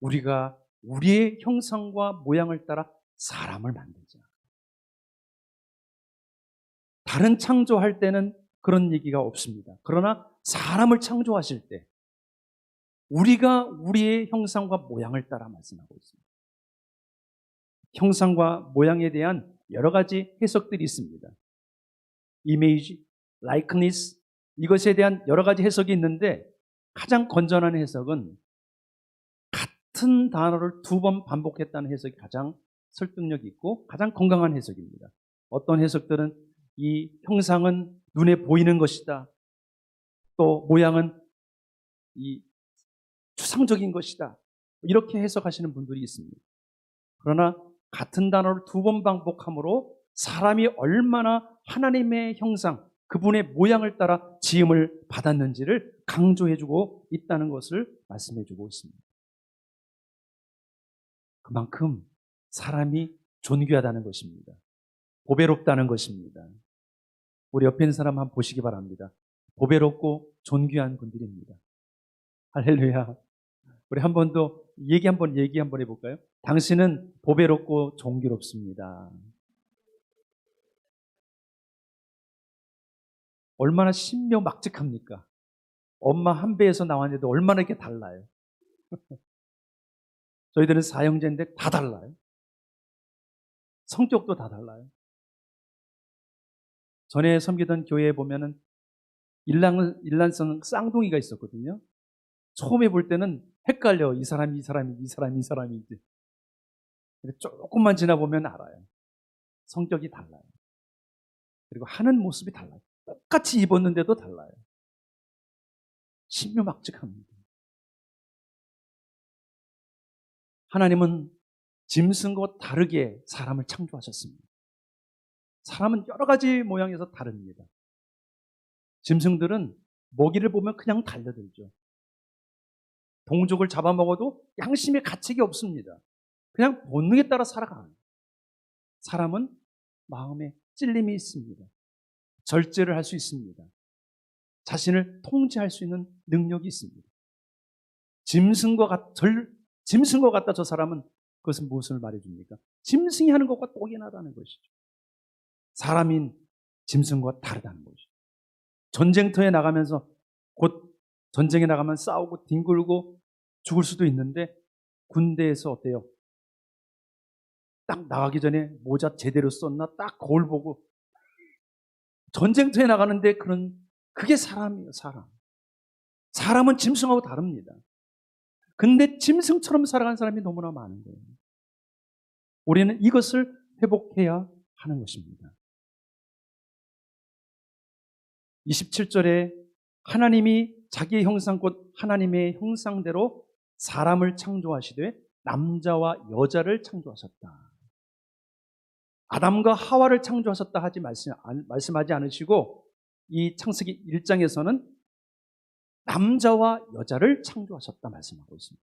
우리가 우리의 형상과 모양을 따라 사람을 만들자. 다른 창조할 때는 그런 얘기가 없습니다. 그러나 사람을 창조하실 때 우리가 우리의 형상과 모양을 따라 말씀하고 있습니다. 형상과 모양에 대한 여러 가지 해석들이 있습니다. 이미지, likeness, 이것에 대한 여러 가지 해석이 있는데 가장 건전한 해석은 같은 단어를 2번 반복했다는 해석이 가장 설득력이 있고 가장 건강한 해석입니다. 어떤 해석들은 이 형상은 눈에 보이는 것이다. 또 모양은 이 추상적인 것이다. 이렇게 해석하시는 분들이 있습니다. 그러나 같은 단어를 2번 반복함으로 사람이 얼마나 하나님의 형상, 그분의 모양을 따라 지음을 받았는지를 강조해주고 있다는 것을 말씀해주고 있습니다. 그만큼 사람이 존귀하다는 것입니다. 보배롭다는 것입니다. 우리 옆에 있는 사람 한번 보시기 바랍니다. 보배롭고 존귀한 분들입니다. 할렐루야. 우리 한 번 더 얘기 한번 해볼까요? 당신은 보배롭고 존귀롭습니다. 얼마나 신묘막측합니까? 엄마 한 배에서 나왔는데도 얼마나 이렇게 달라요. 저희들은 사형제인데 다 달라요. 성격도 다 달라요. 전에 섬기던 교회에 보면은 일란성 쌍둥이가 있었거든요. 처음에 볼 때는 헷갈려. 이 사람이 이제. 근데 조금만 지나보면 알아요. 성격이 달라요. 그리고 하는 모습이 달라요. 똑같이 입었는데도 달라요. 신묘막측합니다. 하나님은 짐승과 다르게 사람을 창조하셨습니다. 사람은 여러 가지 모양에서 다릅니다. 짐승들은 먹이를 보면 그냥 달려들죠. 동족을 잡아먹어도 양심의 가책이 없습니다. 그냥 본능에 따라 살아가요. 사람은 마음에 찔림이 있습니다. 절제를 할 수 있습니다. 자신을 통제할 수 있는 능력이 있습니다. 짐승과 같다 저 사람은 그것은 무엇을 말해줍니까? 짐승이 하는 것과 똑같다는 것이죠. 사람인 짐승과 다르다는 것이죠. 전쟁터에 나가면서 곧 전쟁에 나가면 싸우고 뒹굴고 죽을 수도 있는데 군대에서 어때요? 딱 나가기 전에 모자 제대로 썼나 딱 거울 보고 전쟁터에 나가는데 그게 사람이에요, 사람. 사람은 짐승하고 다릅니다. 근데 짐승처럼 살아가는 사람이 너무나 많은 거예요. 우리는 이것을 회복해야 하는 것입니다. 27절에 하나님이 자기의 형상 곧 하나님의 형상대로 사람을 창조하시되 남자와 여자를 창조하셨다. 아담과 하와를 창조하셨다 하지 말씀하지 않으시고 이 창세기 1장에서는 남자와 여자를 창조하셨다 말씀하고 있습니다.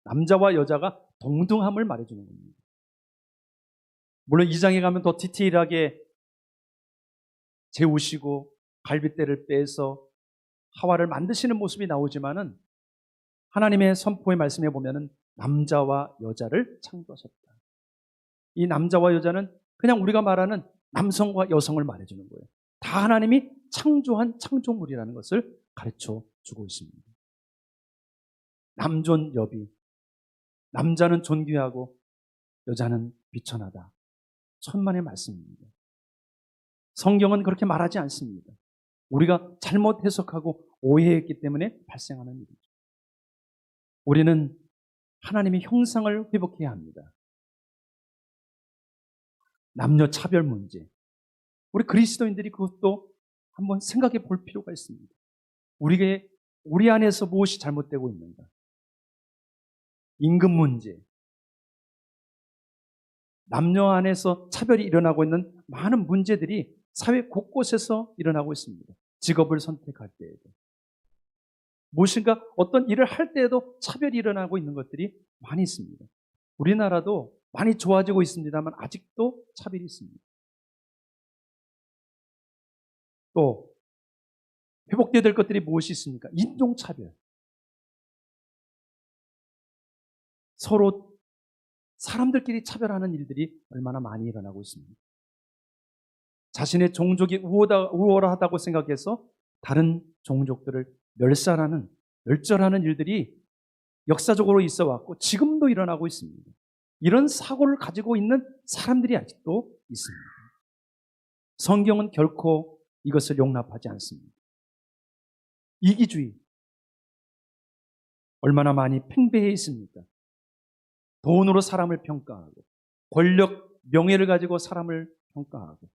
남자와 여자가 동등함을 말해주는 겁니다. 물론 2장에 가면 더 디테일하게 재우시고 갈빗대를 빼서 하와를 만드시는 모습이 나오지만은 하나님의 선포의 말씀에 보면은 남자와 여자를 창조하셨다. 이 남자와 여자는 그냥 우리가 말하는 남성과 여성을 말해주는 거예요. 다 하나님이 창조한 창조물이라는 것을 가르쳐 주고 있습니다. 남존여비, 남자는 존귀하고 여자는 비천하다. 천만의 말씀입니다. 성경은 그렇게 말하지 않습니다. 우리가 잘못 해석하고 오해했기 때문에 발생하는 일이죠. 우리는 하나님의 형상을 회복해야 합니다. 남녀 차별 문제. 우리 그리스도인들이 그것도 한번 생각해 볼 필요가 있습니다. 우리 안에서 무엇이 잘못되고 있는가? 임금 문제. 남녀 안에서 차별이 일어나고 있는 많은 문제들이 사회 곳곳에서 일어나고 있습니다. 직업을 선택할 때에도. 무엇인가 어떤 일을 할 때에도 차별이 일어나고 있는 것들이 많이 있습니다. 우리나라도 많이 좋아지고 있습니다만 아직도 차별이 있습니다. 또 회복되어야 될 것들이 무엇이 있습니까? 인종차별. 서로 사람들끼리 차별하는 일들이 얼마나 많이 일어나고 있습니다. 자신의 종족이 우월하다고 생각해서 다른 종족들을 멸절하는 일들이 역사적으로 있어 왔고 지금도 일어나고 있습니다. 이런 사고를 가지고 있는 사람들이 아직도 있습니다. 성경은 결코 이것을 용납하지 않습니다. 이기주의 얼마나 많이 팽배해 있습니까? 돈으로 사람을 평가하고 권력, 명예를 가지고 사람을 평가하고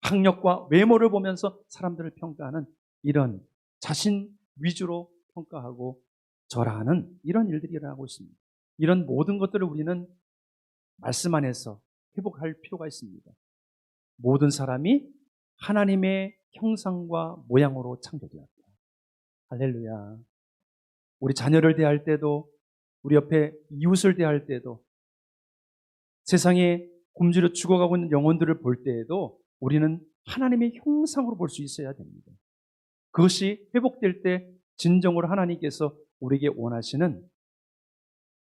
학력과 외모를 보면서 사람들을 평가하는 이런 자신 위주로 평가하고 절하하는 이런 일들이 일어나고 있습니다. 이런 모든 것들을 우리는 말씀 안에서 회복할 필요가 있습니다. 모든 사람이 하나님의 형상과 모양으로 창조되었다. 할렐루야. 우리 자녀를 대할 때도 우리 옆에 이웃을 대할 때도 세상에 굶주려 죽어가고 있는 영혼들을 볼 때에도 우리는 하나님의 형상으로 볼 수 있어야 됩니다. 그것이 회복될 때 진정으로 하나님께서 우리에게 원하시는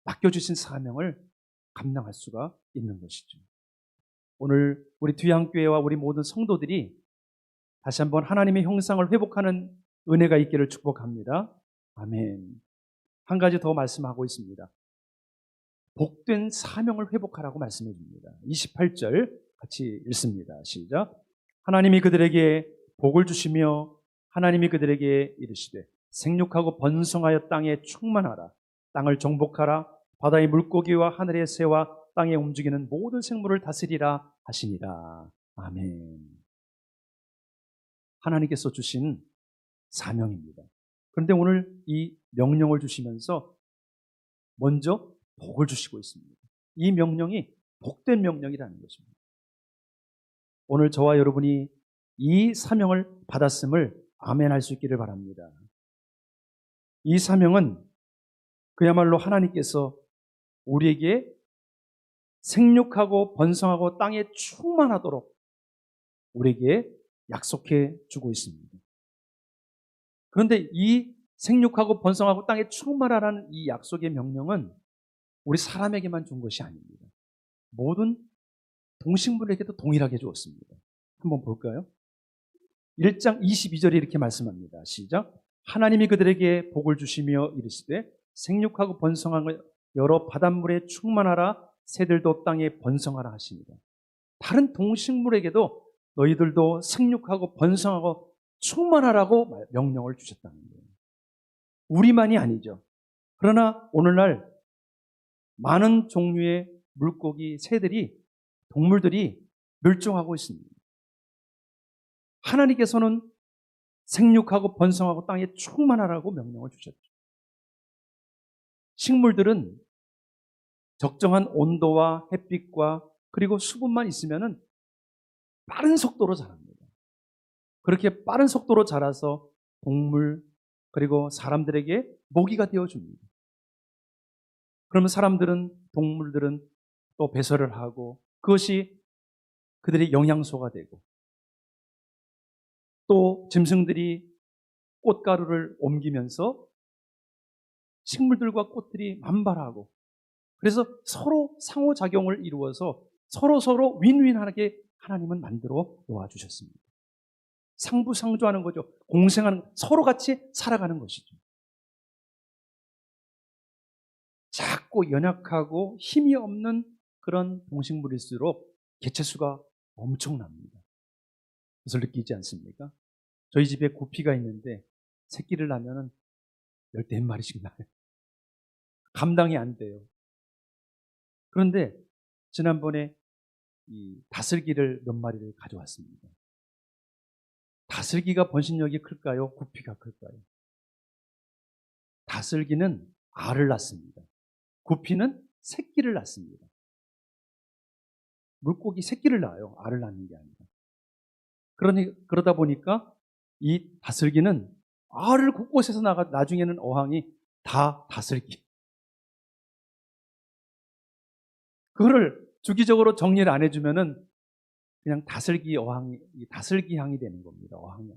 맡겨주신 사명을 감당할 수가 있는 것이죠. 오늘 우리 뒤향교회와 우리 모든 성도들이 다시 한번 하나님의 형상을 회복하는 은혜가 있기를 축복합니다. 아멘. 한 가지 더 말씀하고 있습니다. 복된 사명을 회복하라고 말씀해 줍니다. 28절 같이 읽습니다. 시작. 하나님이 그들에게 복을 주시며 하나님이 그들에게 이르시되 생육하고 번성하여 땅에 충만하라. 땅을 정복하라. 바다의 물고기와 하늘의 새와 땅에 움직이는 모든 생물을 다스리라 하시니라. 아멘. 하나님께서 주신 사명입니다. 그런데 오늘 이 명령을 주시면서 먼저 복을 주시고 있습니다. 이 명령이 복된 명령이라는 것입니다. 오늘 저와 여러분이 이 사명을 받았음을 아멘할 수 있기를 바랍니다. 이 사명은 그야말로 하나님께서 우리에게 생육하고 번성하고 땅에 충만하도록 우리에게 약속해 주고 있습니다. 그런데 이 생육하고 번성하고 땅에 충만하라는 이 약속의 명령은 우리 사람에게만 준 것이 아닙니다. 모든 동식물에게도 동일하게 주었습니다. 한번 볼까요? 1장 22절에 이렇게 말씀합니다. 시작. 하나님이 그들에게 복을 주시며 이르시되 생육하고 번성하고 여러 바닷물에 충만하라. 새들도 땅에 번성하라 하십니다. 다른 동식물에게도 너희들도 생육하고 번성하고 충만하라고 명령을 주셨다는 거예요. 우리만이 아니죠. 그러나 오늘날 많은 종류의 물고기, 새들이, 동물들이 멸종하고 있습니다. 하나님께서는 생육하고 번성하고 땅에 충만하라고 명령을 주셨죠. 식물들은 적정한 온도와 햇빛과 그리고 수분만 있으면 빠른 속도로 자랍니다. 그렇게 빠른 속도로 자라서 동물 그리고 사람들에게 먹이가 되어줍니다. 그러면 사람들은, 동물들은 또 배설을 하고 그것이 그들의 영양소가 되고 또 짐승들이 꽃가루를 옮기면서 식물들과 꽃들이 만발하고 그래서 서로 상호작용을 이루어서 서로 윈윈하게 하나님은 만들어 놓아주셨습니다. 상부상조하는 거죠. 공생하는, 서로 같이 살아가는 것이죠. 작고 연약하고 힘이 없는 그런 동식물일수록 개체수가 엄청납니다. 그것을 느끼지 않습니까? 저희 집에 구피가 있는데 새끼를 낳으면 14마리씩 나요. 감당이 안 돼요. 그런데 지난번에 이 다슬기를 몇 마리를 가져왔습니다. 다슬기가 번식력이 클까요? 구피가 클까요? 다슬기는 알을 낳습니다. 구피는 새끼를 낳습니다. 물고기 새끼를 낳아요. 알을 낳는 게 아니라. 그러다 보니까 이 다슬기는 알을 곳곳에서 나중에는 어항이 다 다슬기. 그거를 주기적으로 정리를 안 해주면은 그냥 다슬기 향이 되는 겁니다. 어항이.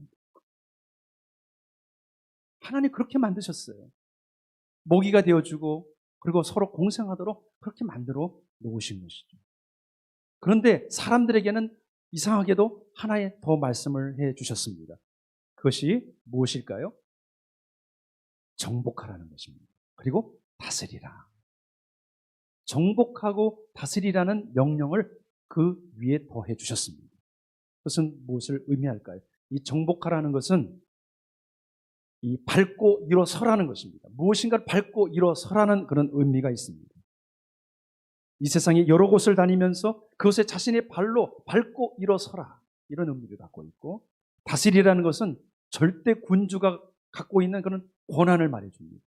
하나님 그렇게 만드셨어요. 먹이가 되어주고 그리고 서로 공생하도록 그렇게 만들어 놓으신 것이죠. 그런데 사람들에게는 이상하게도 하나의 더 말씀을 해 주셨습니다. 그것이 무엇일까요? 정복하라는 것입니다. 그리고 다스리라. 정복하고 다스리라는 명령을 그 위에 더해 주셨습니다. 그것은 무엇을 의미할까요? 이 정복하라는 것은 이 밟고 일어서라는 것입니다. 무엇인가를 밟고 일어서라는 그런 의미가 있습니다. 이 세상에 여러 곳을 다니면서 그것에 자신의 발로 밟고 일어서라, 이런 의미를 갖고 있고, 다스리라는 것은 절대 군주가 갖고 있는 그런 권한을 말해줍니다.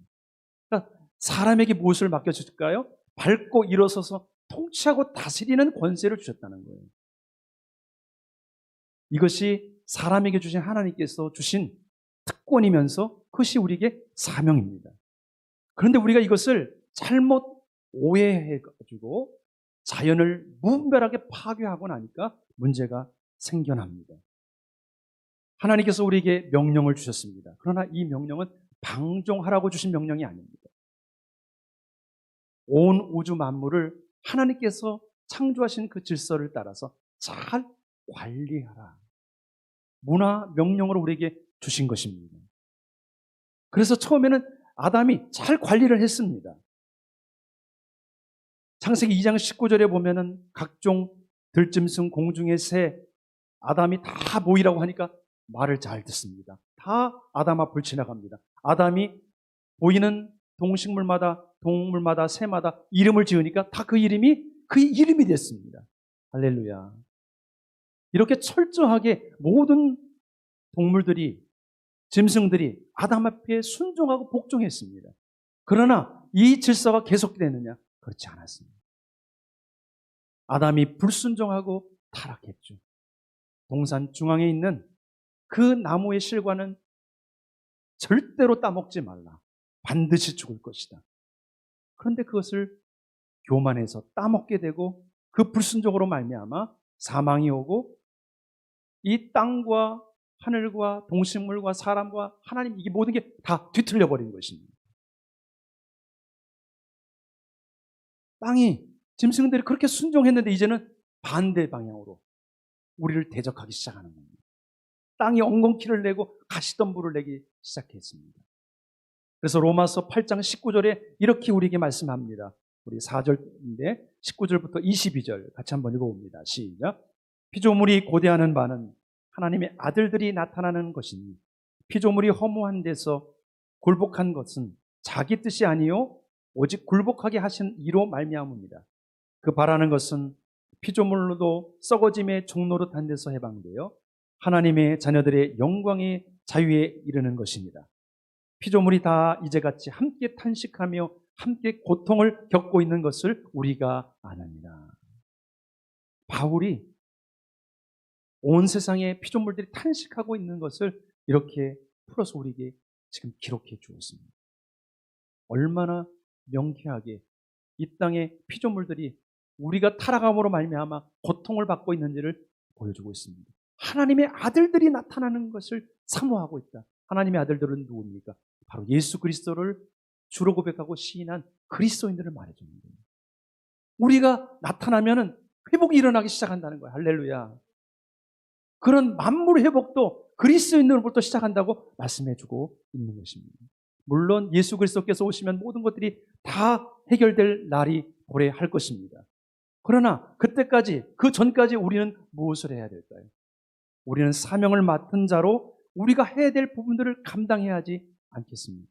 그러니까 사람에게 무엇을 맡겨줄까요? 밟고 일어서서 통치하고 다스리는 권세를 주셨다는 거예요. 이것이 사람에게 주신, 하나님께서 주신 특권이면서 그것이 우리에게 사명입니다. 그런데 우리가 이것을 잘못 오해해가지고 자연을 무분별하게 파괴하고 나니까 문제가 생겨납니다. 하나님께서 우리에게 명령을 주셨습니다. 그러나 이 명령은 방종하라고 주신 명령이 아닙니다. 온 우주 만물을 하나님께서 창조하신 그 질서를 따라서 잘 관리하라. 문화 명령으로 우리에게 주신 것입니다. 그래서 처음에는 아담이 잘 관리를 했습니다. 창세기 2장 19절에 보면은 각종 들짐승, 공중의 새, 아담이 다 모이라고 하니까 말을 잘 듣습니다. 다 아담 앞을 지나갑니다. 아담이 보이는 동식물마다, 동물마다, 새마다 이름을 지으니까 다 그 이름이 됐습니다. 할렐루야. 이렇게 철저하게 모든 동물들이, 짐승들이 아담 앞에 순종하고 복종했습니다. 그러나 이 질서가 계속되느냐? 그렇지 않았습니다. 아담이 불순종하고 타락했죠. 동산 중앙에 있는 그 나무의 실과는 절대로 따먹지 말라. 반드시 죽을 것이다. 그런데 그것을 교만해서 따먹게 되고 그 불순종으로 말미암아 사망이 오고 이 땅과 하늘과 동식물과 사람과 하나님, 이게 모든 게 다 뒤틀려 버린 것입니다. 땅이, 짐승들이 그렇게 순종했는데 이제는 반대 방향으로 우리를 대적하기 시작하는 겁니다. 땅이 엉겅퀴를 내고 가시덤불을 내기 시작했습니다. 그래서 로마서 8장 19절에 이렇게 우리에게 말씀합니다. 우리 4절인데 19절부터 22절 같이 한번 읽어봅니다. 시작. 피조물이 고대하는 바는 하나님의 아들들이 나타나는 것이니 피조물이 허무한 데서 굴복한 것은 자기 뜻이 아니요 오직 굴복하게 하신 이로 말미암습니다. 그 바라는 것은 피조물로도 썩어짐의 종노릇한 데서 해방되어 하나님의 자녀들의 영광의 자유에 이르는 것입니다. 피조물이 다 이제같이 함께 탄식하며 함께 고통을 겪고 있는 것을 우리가 아느니라. 바울이 온 세상의 피조물들이 탄식하고 있는 것을 이렇게 풀어서 우리에게 지금 기록해 주었습니다. 얼마나 명쾌하게 이 땅의 피조물들이 우리가 타락함으로 말미암아 고통을 받고 있는지를 보여주고 있습니다. 하나님의 아들들이 나타나는 것을 사모하고 있다. 하나님의 아들들은 누굽니까? 바로 예수 그리스도를 주로 고백하고 시인한 그리스도인들을 말해주는 거예요. 우리가 나타나면은 회복이 일어나기 시작한다는 거예요. 할렐루야. 그런 만물 회복도 그리스도인으로부터 시작한다고 말씀해주고 있는 것입니다. 물론 예수 그리스도께서 오시면 모든 것들이 다 해결될 날이 도래할 것입니다. 그러나 그때까지, 그 전까지 우리는 무엇을 해야 될까요? 우리는 사명을 맡은 자로 우리가 해야 될 부분들을 감당해야 하지 않겠습니까?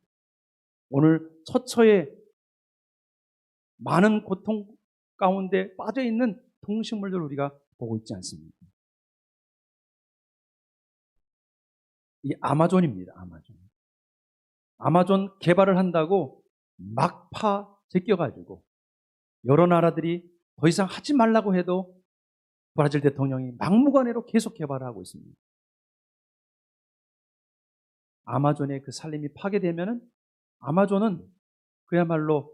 오늘 처처에 많은 고통 가운데 빠져있는 동식물들을 우리가 보고 있지 않습니까? 이 아마존입니다. 아마존 개발을 한다고 막파 제껴가지고 여러 나라들이 더 이상 하지 말라고 해도 브라질 대통령이 막무가내로 계속 개발을 하고 있습니다. 아마존의 그 산림이 파괴되면은 아마존은 그야말로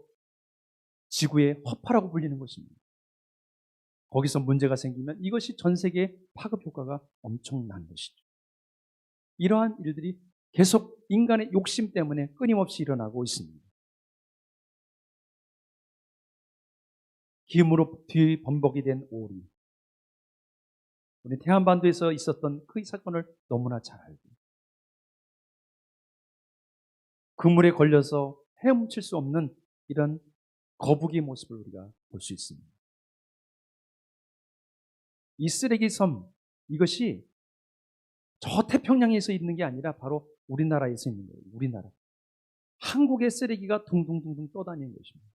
지구의 허파라고 불리는 것입니다. 거기서 문제가 생기면 이것이 전 세계에 파급 효과가 엄청난 것이죠. 이러한 일들이 계속 인간의 욕심 때문에 끊임없이 일어나고 있습니다. 기음으로 뒤범벅이 된 오리. 우리 태안반도에서 있었던 그 사건을 너무나 잘 알고 그물에 걸려서 헤엄칠 수 없는 이런 거북이 모습을 우리가 볼 수 있습니다. 이 쓰레기 섬, 이것이 저 태평양에서 있는 게 아니라 바로 우리나라에서 있는 거예요. 우리나라. 한국의 쓰레기가 둥둥둥둥 떠다니는 것입니다.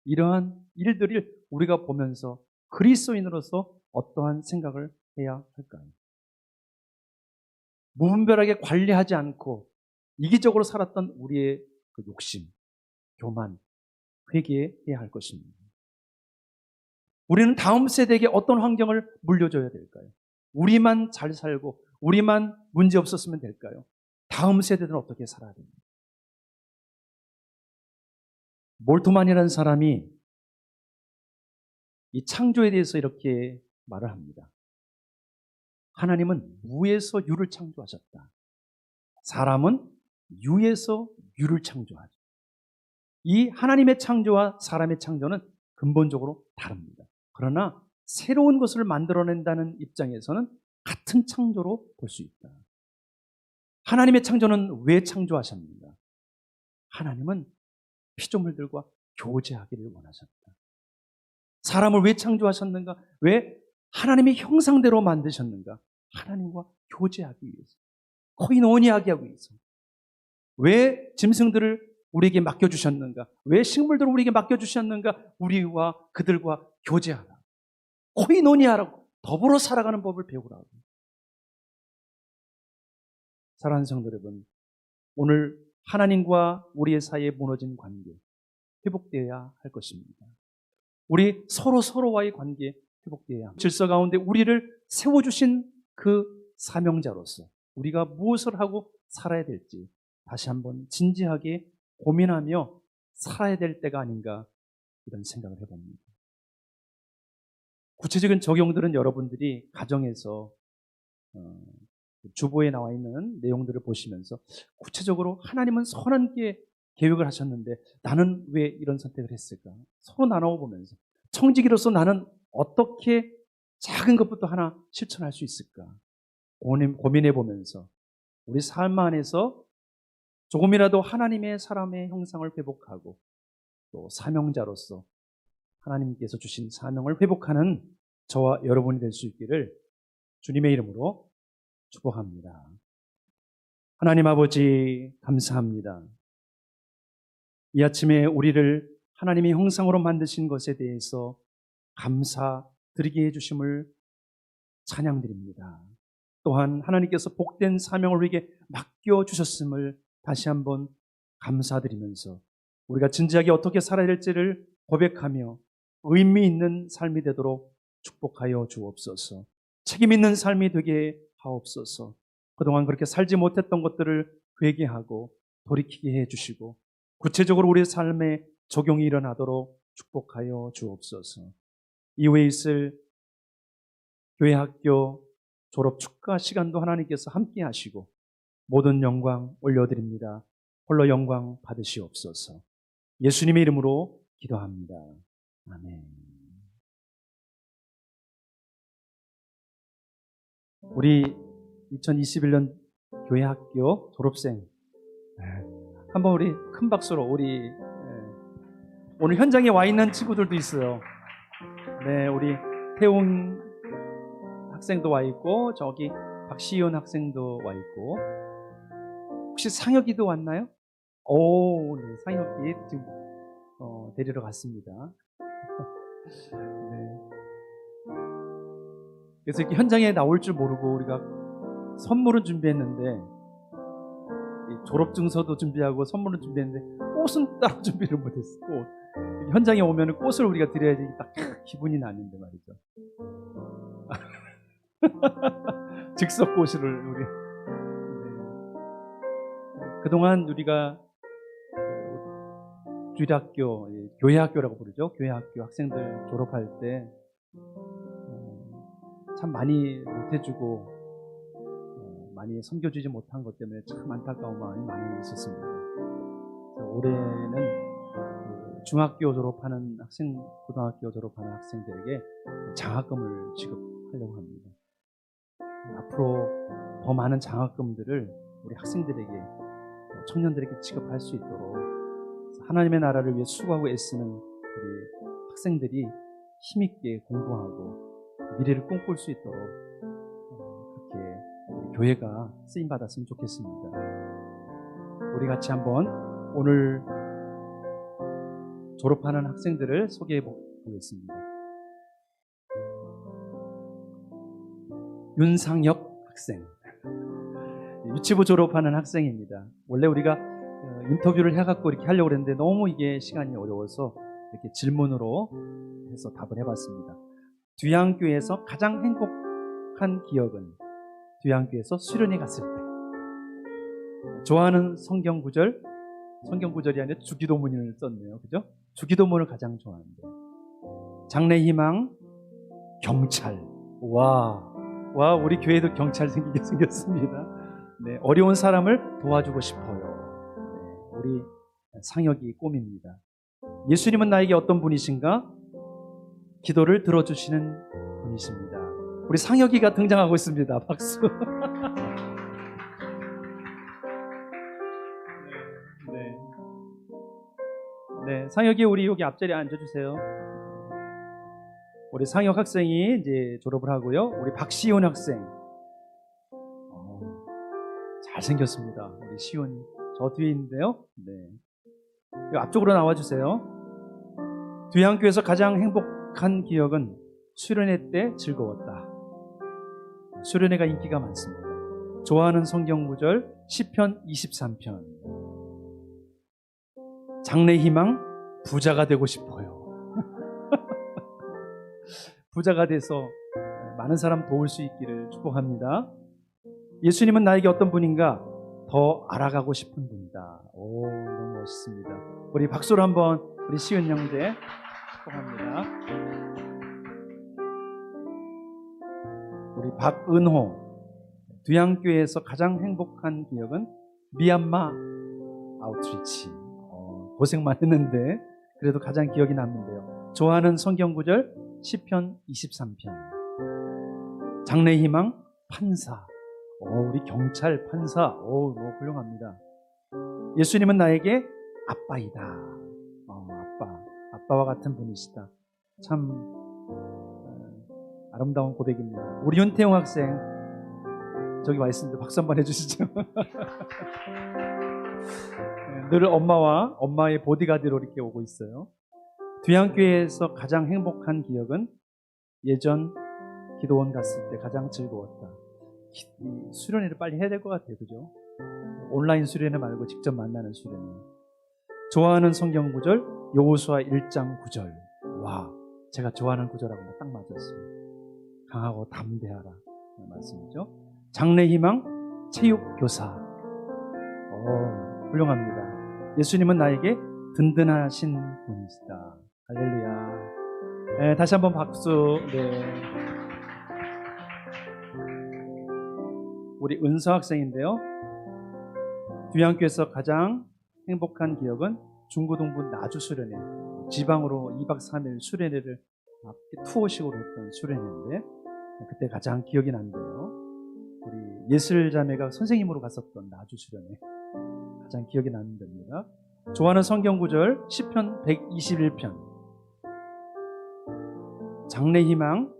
이러한 일들을 우리가 보면서 그리스도인으로서 어떠한 생각을 해야 할까요? 무분별하게 관리하지 않고 이기적으로 살았던 우리의 그 욕심, 교만, 회개해야 할 것입니다. 우리는 다음 세대에게 어떤 환경을 물려줘야 될까요? 우리만 잘 살고 우리만 문제 없었으면 될까요? 다음 세대들은 어떻게 살아야 됩니까? 몰트만이라는 사람이 이 창조에 대해서 이렇게 말을 합니다. 하나님은 무에서 유를 창조하셨다. 사람은 유에서 유를 창조하죠. 이 하나님의 창조와 사람의 창조는 근본적으로 다릅니다. 그러나 새로운 것을 만들어낸다는 입장에서는 같은 창조로 볼 수 있다. 하나님의 창조는 왜 창조하셨는가? 하나님은 피조물들과 교제하기를 원하셨다. 사람을 왜 창조하셨는가? 왜 하나님의 형상대로 만드셨는가? 하나님과 교제하기 위해서, 코이노니하게 하기 위해서. 왜 짐승들을 우리에게 맡겨주셨는가? 왜 식물들을 우리에게 맡겨주셨는가? 우리와 그들과 교제하라. 코이노니하라고, 더불어 살아가는 법을 배우라고. 사랑하는 성도 여러분, 오늘 하나님과 우리의 사이에 무너진 관계 회복되어야 할 것입니다. 우리 서로와의 관계 회복되어야 합니다. 질서 가운데 우리를 세워주신 그 사명자로서 우리가 무엇을 하고 살아야 될지 다시 한번 진지하게 고민하며 살아야 될 때가 아닌가 이런 생각을 해봅니다. 구체적인 적용들은 여러분들이 가정에서 주보에 나와 있는 내용들을 보시면서 구체적으로 하나님은 선한 게 계획을 하셨는데 나는 왜 이런 선택을 했을까? 서로 나눠 보면서 청지기로서 나는 어떻게 작은 것부터 하나 실천할 수 있을까? 고민해 보면서 우리 삶 안에서 조금이라도 하나님의 사람의 형상을 회복하고 또 사명자로서 하나님께서 주신 사명을 회복하는 저와 여러분이 될 수 있기를 주님의 이름으로 축복합니다. 하나님 아버지 감사합니다. 이 아침에 우리를 하나님의 형상으로 만드신 것에 대해서 감사드리게 해주심을 찬양드립니다. 또한 하나님께서 복된 사명을 우리에게 맡겨주셨음을 다시 한번 감사드리면서 우리가 진지하게 어떻게 살아야 될지를 고백하며 의미 있는 삶이 되도록 축복하여 주옵소서. 책임 있는 삶이 되게 하옵소서. 그동안 그렇게 살지 못했던 것들을 회개하고 돌이키게 해주시고 구체적으로 우리의 삶에 적용이 일어나도록 축복하여 주옵소서. 이후에 있을 교회 학교 졸업 축하 시간도 하나님께서 함께 하시고 모든 영광 올려드립니다. 홀로 영광 받으시옵소서. 예수님의 이름으로 기도합니다. 아멘. 우리 2021년 교회 학교 졸업생 한번 우리 큰 박수로 우리 오늘 현장에 와 있는 친구들도 있어요. 네, 우리 태웅 학생도 와 있고 저기 박시윤 학생도 와 있고 혹시 상혁이도 왔나요? 오, 네, 상혁이 지금 데리러 갔습니다. 네. 그래서 이렇게 현장에 나올 줄 모르고 우리가 선물은 준비했는데 졸업증서도 준비하고 선물은 준비했는데 꽃은 따로 준비를 못했고 현장에 오면 꽃을 우리가 드려야지 딱 기분이 나는데 말이죠. 즉석 꽃을 우리 그동안 우리가 주일학교, 교회학교라고 부르죠. 교회학교 학생들 졸업할 때 참 많이 못해주고 많이 섬겨주지 못한 것 때문에 참 안타까운 마음이 많이 있었습니다. 올해는 중학교 졸업하는 학생, 고등학교 졸업하는 학생들에게 장학금을 지급하려고 합니다. 앞으로 더 많은 장학금들을 우리 학생들에게, 청년들에게 지급할 수 있도록 하나님의 나라를 위해 수고하고 애쓰는 우리 학생들이 힘있게 공부하고 미래를 꿈꿀 수 있도록 그렇게 우리 교회가 쓰임받았으면 좋겠습니다. 우리 같이 한번 오늘 졸업하는 학생들을 소개해 보겠습니다. 윤상혁 학생, 유치부 졸업하는 학생입니다. 원래 우리가 인터뷰를 해갖고 이렇게 하려고 했는데 너무 이게 시간이 어려워서 이렇게 질문으로 해서 답을 해봤습니다. 뒤양교에서 가장 행복한 기억은 뒤양교에서 수련회 갔을 때. 좋아하는 성경 구절이 아니라 주기도문을 썼네요. 그죠? 주기도문을 가장 좋아하는데. 장래희망, 경찰. 와, 우리 교회도 경찰 생기게 생겼습니다. 네, 어려운 사람을 도와주고 싶어요. 네, 우리 상혁이 꿈입니다. 예수님은 나에게 어떤 분이신가? 기도를 들어주시는 분이십니다. 우리 상혁이가 등장하고 있습니다. 박수. 네, 상혁이 우리 여기 앞자리에 앉아주세요. 우리 상혁 학생이 이제 졸업을 하고요. 우리 박시훈 학생. 잘생겼습니다. 우리 시훈. 저 뒤에 있는데요. 네. 여기 앞쪽으로 나와주세요. 뒤양교에서 가장 행복한 기억은 수련회 때 즐거웠다. 수련회가 인기가 많습니다. 좋아하는 성경 구절 시편 23편. 장래희망, 부자가 되고 싶어요. 부자가 돼서 많은 사람 도울 수 있기를 축복합니다. 예수님은 나에게 어떤 분인가? 더 알아가고 싶은 분이다. 오, 너무 멋있습니다. 우리 박수로 한번 우리 시은 형제 축복합니다. 우리 박은호, 두양교회에서 가장 행복한 기억은 미얀마 아웃리치. 고생 많이 했는데 그래도 가장 기억이 남는데요. 좋아하는 성경 구절 시편 23편. 장래희망, 판사. 우리 경찰 판사. 너무 훌륭합니다. 예수님은 나에게 아빠이다. 아빠. 아빠와 같은 분이시다. 참 아름다운 고백입니다. 우리 윤태용 학생 저기 와 있습니다. 박수 한번 해주시죠. 늘 엄마의 보디가드로 이렇게 오고 있어요. 뒤안교회에서 가장 행복한 기억은 예전 기도원 갔을 때 가장 즐거웠다. 이 수련회를 빨리 해야 될 것 같아요. 그죠? 온라인 수련회 말고 직접 만나는 수련회. 좋아하는 성경 구절 여호수아 1장 9절. 와, 제가 좋아하는 구절하고 딱 맞았어요. 강하고 담대하라 말씀이죠. 장래희망 체육교사. 훌륭합니다. 예수님은 나에게 든든하신 분이시다. 할렐루야. 네, 다시 한번 박수. 네. 우리 은서 학생인데요. 뒤안교에서 가장 행복한 기억은 중고등부 나주 수련회, 지방으로 2박 3일 수련회를 투어식으로 했던 수련회인데 그때 가장 기억이 난대요. 우리 예슬자매가 선생님으로 갔었던 나주 수련회 가장 기억이 나는 데입니다. 좋아하는 성경 구절 시편 121편. 장래희망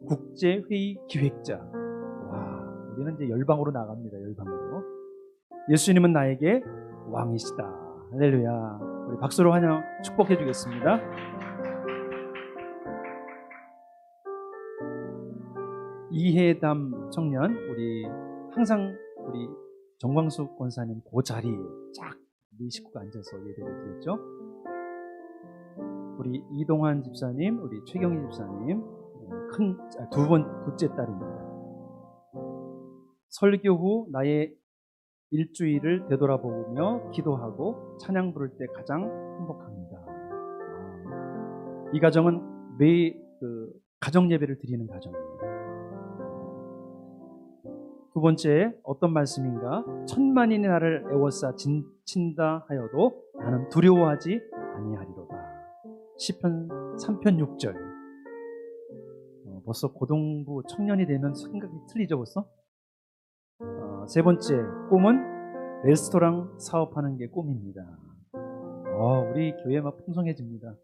국제회의 기획자. 와, 우리는 이제 열방으로 나갑니다. 열방으로. 예수님은 나에게 왕이시다. 할렐루야. 우리 박수로 환영 축복해 주겠습니다. 이해담 청년, 우리 항상 우리 정광숙 권사님 그 자리에 쫙 우리 식구가 앉아서 예배를 드렸죠. 우리 이동환 집사님, 우리 최경희 집사님, 둘째 딸입니다. 설교 후 나의 일주일을 되돌아보며 기도하고 찬양 부를 때 가장 행복합니다. 이 가정은 매 가정 예배를 드리는 가정이에요. 두 번째, 어떤 말씀인가? 천만인이 나를 애워싸 진친다 하여도 나는 두려워하지 아니하리로다. 시편 3편 6절. 벌써 고등부 청년이 되면 생각이 틀리죠 벌써? 세 번째, 꿈은 레스토랑 사업하는 게 꿈입니다. 우리 교회 막 풍성해집니다.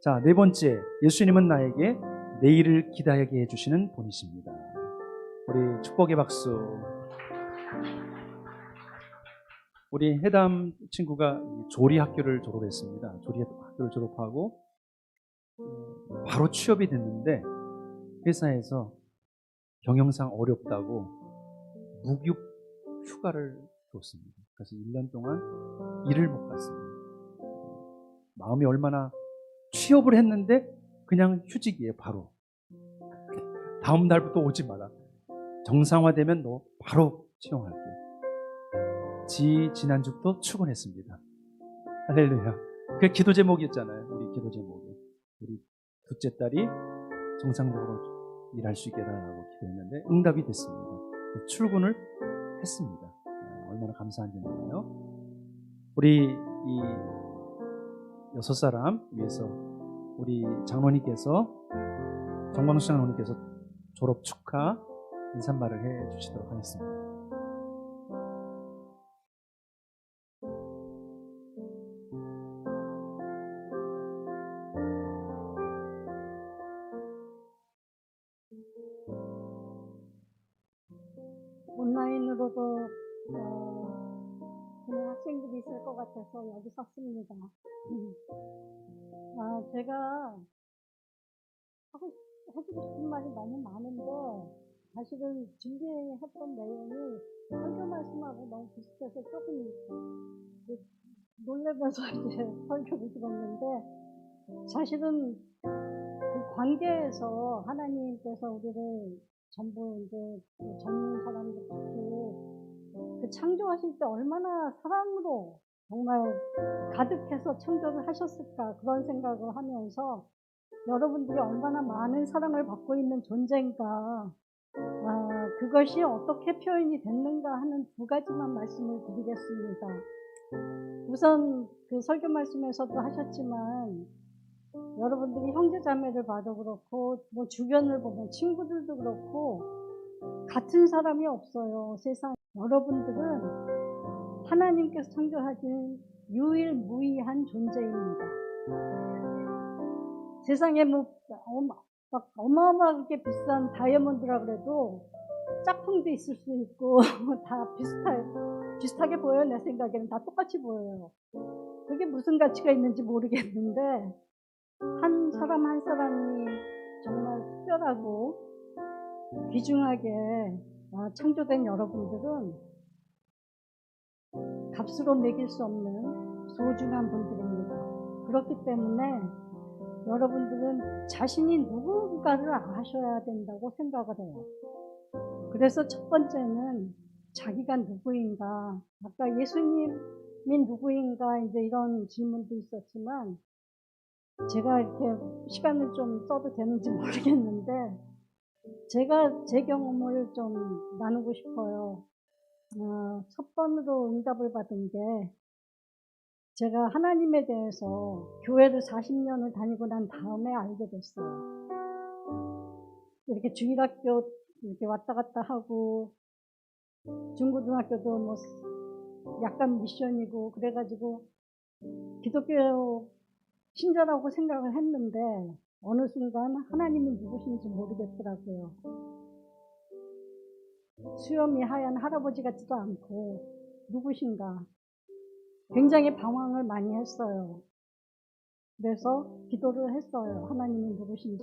자, 네 번째, 예수님은 나에게 내일을 기다리게 해주시는 분이십니다. 우리 축복의 박수. 우리 해담 친구가 조리 학교를 졸업했습니다. 조리 학교를 졸업하고 바로 취업이 됐는데 회사에서 경영상 어렵다고 무급 휴가를 줬습니다. 그래서 1년 동안 일을 못 갔습니다. 마음이 얼마나 취업을 했는데 그냥 휴직이에요. 바로 다음 날부터 오지 마라. 정상화되면 너 바로 채용할게. 지난주부터 출근했습니다. 할렐루야. 그게 기도 제목이었잖아요. 우리 기도 제목이. 우리 둘째 딸이 정상적으로 일할 수 있게 해달라고 기도했는데 응답이 됐습니다. 출근을 했습니다. 얼마나 감사한 일인가요? 우리 이 6사람 위해서 우리 장로님께서 정광수 장로님께서 졸업 축하 인사말을 해 주시도록 하겠습니다. 온라인으로도 그냥 학생들이 있을 것 같아서 여기 섰습니다. 제가 해주고 싶은 말이 너무 많은데 사실은 준비했던 내용이 설교 말씀하고 너무 비슷해서 조금 놀라면서 이제 설교를 들었는데 사실은 그 관계에서 하나님께서 우리를 전부 이제 젊은 사람들 특히 그 창조하실 때 얼마나 사랑으로 정말 가득해서 창조를 하셨을까 그런 생각을 하면서 여러분들이 얼마나 많은 사랑을 받고 있는 존재인가 그것이 어떻게 표현이 됐는가 하는 두 가지만 말씀을 드리겠습니다. 우선 그 설교 말씀에서도 하셨지만 여러분들이 형제자매를 봐도 그렇고 뭐 주변을 보면 친구들도 그렇고 같은 사람이 없어요. 세상 여러분들은 하나님께서 창조하신 유일무이한 존재입니다. 세상에 막 어마어마하게 비싼 다이아몬드라 그래도 짝퉁도 있을 수 있고 다 비슷하게 보여요. 내 생각에는 다 똑같이 보여요. 그게 무슨 가치가 있는지 모르겠는데 한 사람 한 사람이 정말 특별하고 귀중하게 창조된 여러분들은 값으로 매길 수 없는 소중한 분들입니다. 그렇기 때문에 여러분들은 자신이 누군가를 아셔야 된다고 생각을 해요. 그래서 첫 번째는 자기가 누구인가, 아까 예수님이 누구인가 이제 이런 질문도 있었지만 제가 이렇게 시간을 좀 써도 되는지 모르겠는데 제가 제 경험을 좀 나누고 싶어요. 첫 번으로 응답을 받은 게 제가 하나님에 대해서 교회를 40년을 다니고 난 다음에 알게 됐어요. 이렇게 주일학교 이렇게 왔다 갔다 하고 중고등학교도 뭐 약간 미션이고 그래가지고 기독교 신자라고 생각을 했는데 어느 순간 하나님이 누구신지 모르겠더라고요. 수염이 하얀 할아버지 같지도 않고 누구신가 굉장히 방황을 많이 했어요. 그래서 기도를 했어요. 하나님이 누구신지.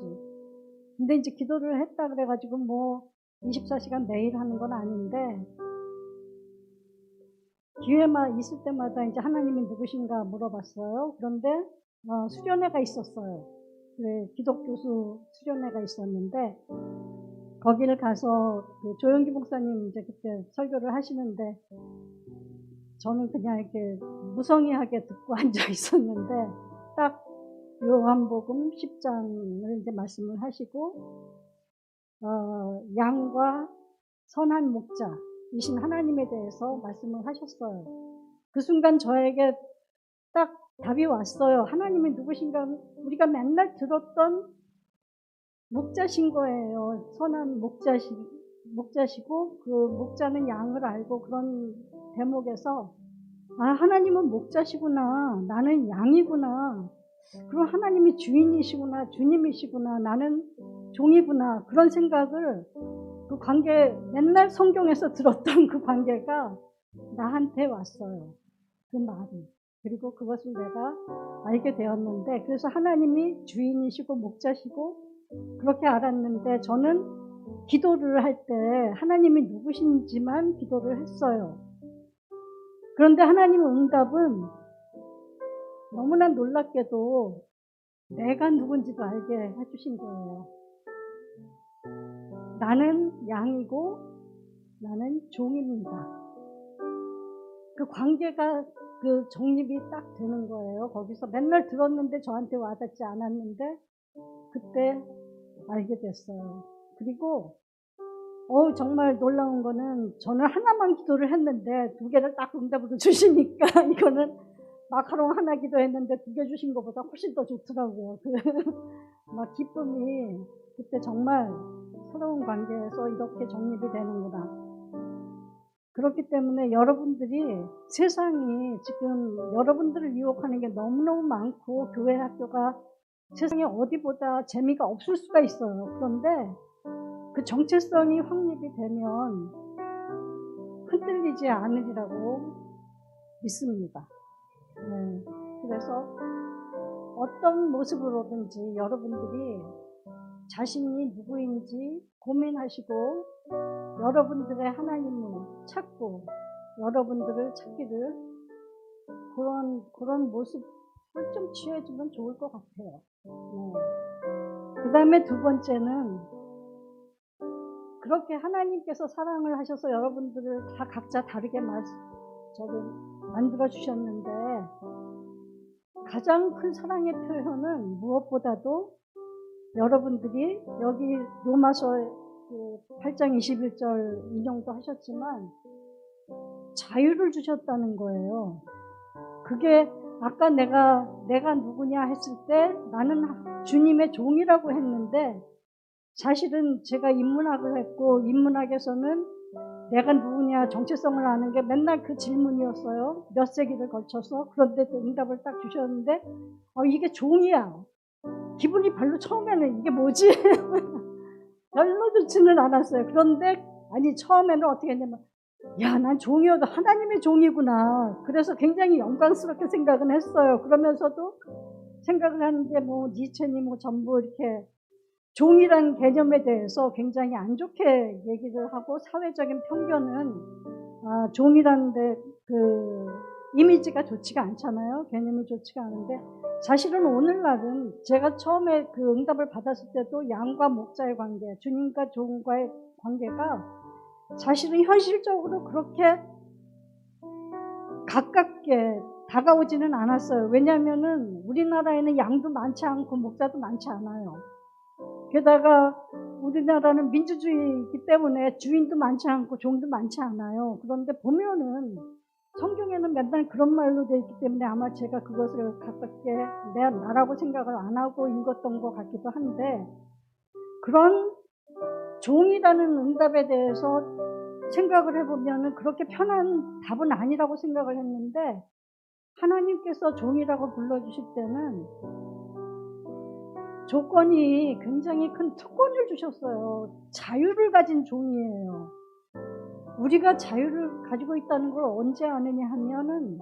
근데 이제 기도를 했다 그래가지고 뭐 24시간 매일 하는 건 아닌데 기회만 있을 때마다 이제 하나님이 누구신가 물어봤어요. 그런데 수련회가 있었어요. 네, 기독교수 수련회가 있었는데 거기를 가서 그 조영기 목사님 이제 그때 설교를 하시는데 저는 그냥 이렇게 무성의하게 듣고 앉아 있었는데 딱 요한복음 10장을 이제 말씀을 하시고 양과 선한 목자이신 하나님에 대해서 말씀을 하셨어요. 그 순간 저에게 딱 답이 왔어요. 하나님이 누구신가? 우리가 맨날 들었던 목자신 거예요. 선한 목자시고 그 목자는 양을 알고 그런 대목에서 하나님은 목자시구나. 나는 양이구나. 그럼 하나님이 주인이시구나. 주님이시구나. 나는 종이구나. 그런 생각을 그 관계 맨날 성경에서 들었던 그 관계가 나한테 왔어요. 그 말이. 그리고 그것을 내가 알게 되었는데 그래서 하나님이 주인이시고 목자시고 그렇게 알았는데 저는 기도를 할 때 하나님이 누구신지만 기도를 했어요. 그런데 하나님의 응답은 너무나 놀랍게도 내가 누군지도 알게 해주신 거예요. 나는 양이고 나는 종입니다. 그 관계가 그 정립이 딱 되는 거예요. 거기서 맨날 들었는데 저한테 와닿지 않았는데 그때 알게 됐어요. 그리고 정말 놀라운 거는 저는 하나만 기도를 했는데 2개를 딱 응답으로 주시니까 이거는 마카롱 하나 기도했는데 2개 주신 것보다 훨씬 더 좋더라고요. 막 기쁨이 그때 정말 새로운 관계에서 이렇게 정립이 되는구나. 그렇기 때문에 여러분들이 세상이 지금 여러분들을 유혹하는 게 너무너무 많고 교회 학교가 세상에 어디보다 재미가 없을 수가 있어요. 그런데 그 정체성이 확립이 되면 흔들리지 않으리라고 믿습니다. 네. 그래서 어떤 모습으로든지 여러분들이 자신이 누구인지 고민하시고 여러분들의 하나님을 찾고 여러분들을 찾기를 그런 모습을 좀 취해주면 좋을 것 같아요. 그 다음에 2번째는 그렇게 하나님께서 사랑을 하셔서 여러분들을 다 각자 다르게 만들어 주셨는데 가장 큰 사랑의 표현은 무엇보다도 여러분들이 여기 로마서 8장 21절 인용도 하셨지만 자유를 주셨다는 거예요. 그게 아까 내가 누구냐 했을 때 나는 주님의 종이라고 했는데 사실은 제가 인문학을 했고 인문학에서는 내가 누구냐 정체성을 아는 게 맨날 그 질문이었어요. 몇 세기를 걸쳐서. 그런데 또 응답을 딱 주셨는데 이게 종이야. 기분이 별로 처음에는 이게 뭐지? 별로 좋지는 않았어요. 그런데 아니 처음에는 어떻게 했냐면 야, 난 종이어도 하나님의 종이구나. 그래서 굉장히 영광스럽게 생각은 했어요. 그러면서도 생각을 하는데 뭐 니체니 뭐 전부 이렇게 종이란 개념에 대해서 굉장히 안 좋게 얘기를 하고 사회적인 편견은 종이라는데 그 이미지가 좋지가 않잖아요. 개념이 좋지가 않은데 사실은 오늘날은 제가 처음에 그 응답을 받았을 때도 양과 목자의 관계, 주님과 종과의 관계가 사실은 현실적으로 그렇게 가깝게 다가오지는 않았어요. 왜냐하면은 우리나라에는 양도 많지 않고 목자도 많지 않아요. 게다가 우리나라는 민주주의이기 때문에 주인도 많지 않고 종도 많지 않아요. 그런데 보면은 성경에는 맨날 그런 말로 되어 있기 때문에 아마 제가 그것을 가깝게 내 나라고 생각을 안 하고 읽었던 것 같기도 한데 그런 종이라는 응답에 대해서 생각을 해보면은 그렇게 편한 답은 아니라고 생각을 했는데 하나님께서 종이라고 불러주실 때는 조건이 굉장히 큰 특권을 주셨어요. 자유를 가진 종이에요. 우리가 자유를 가지고 있다는 걸 언제 아느냐 하면은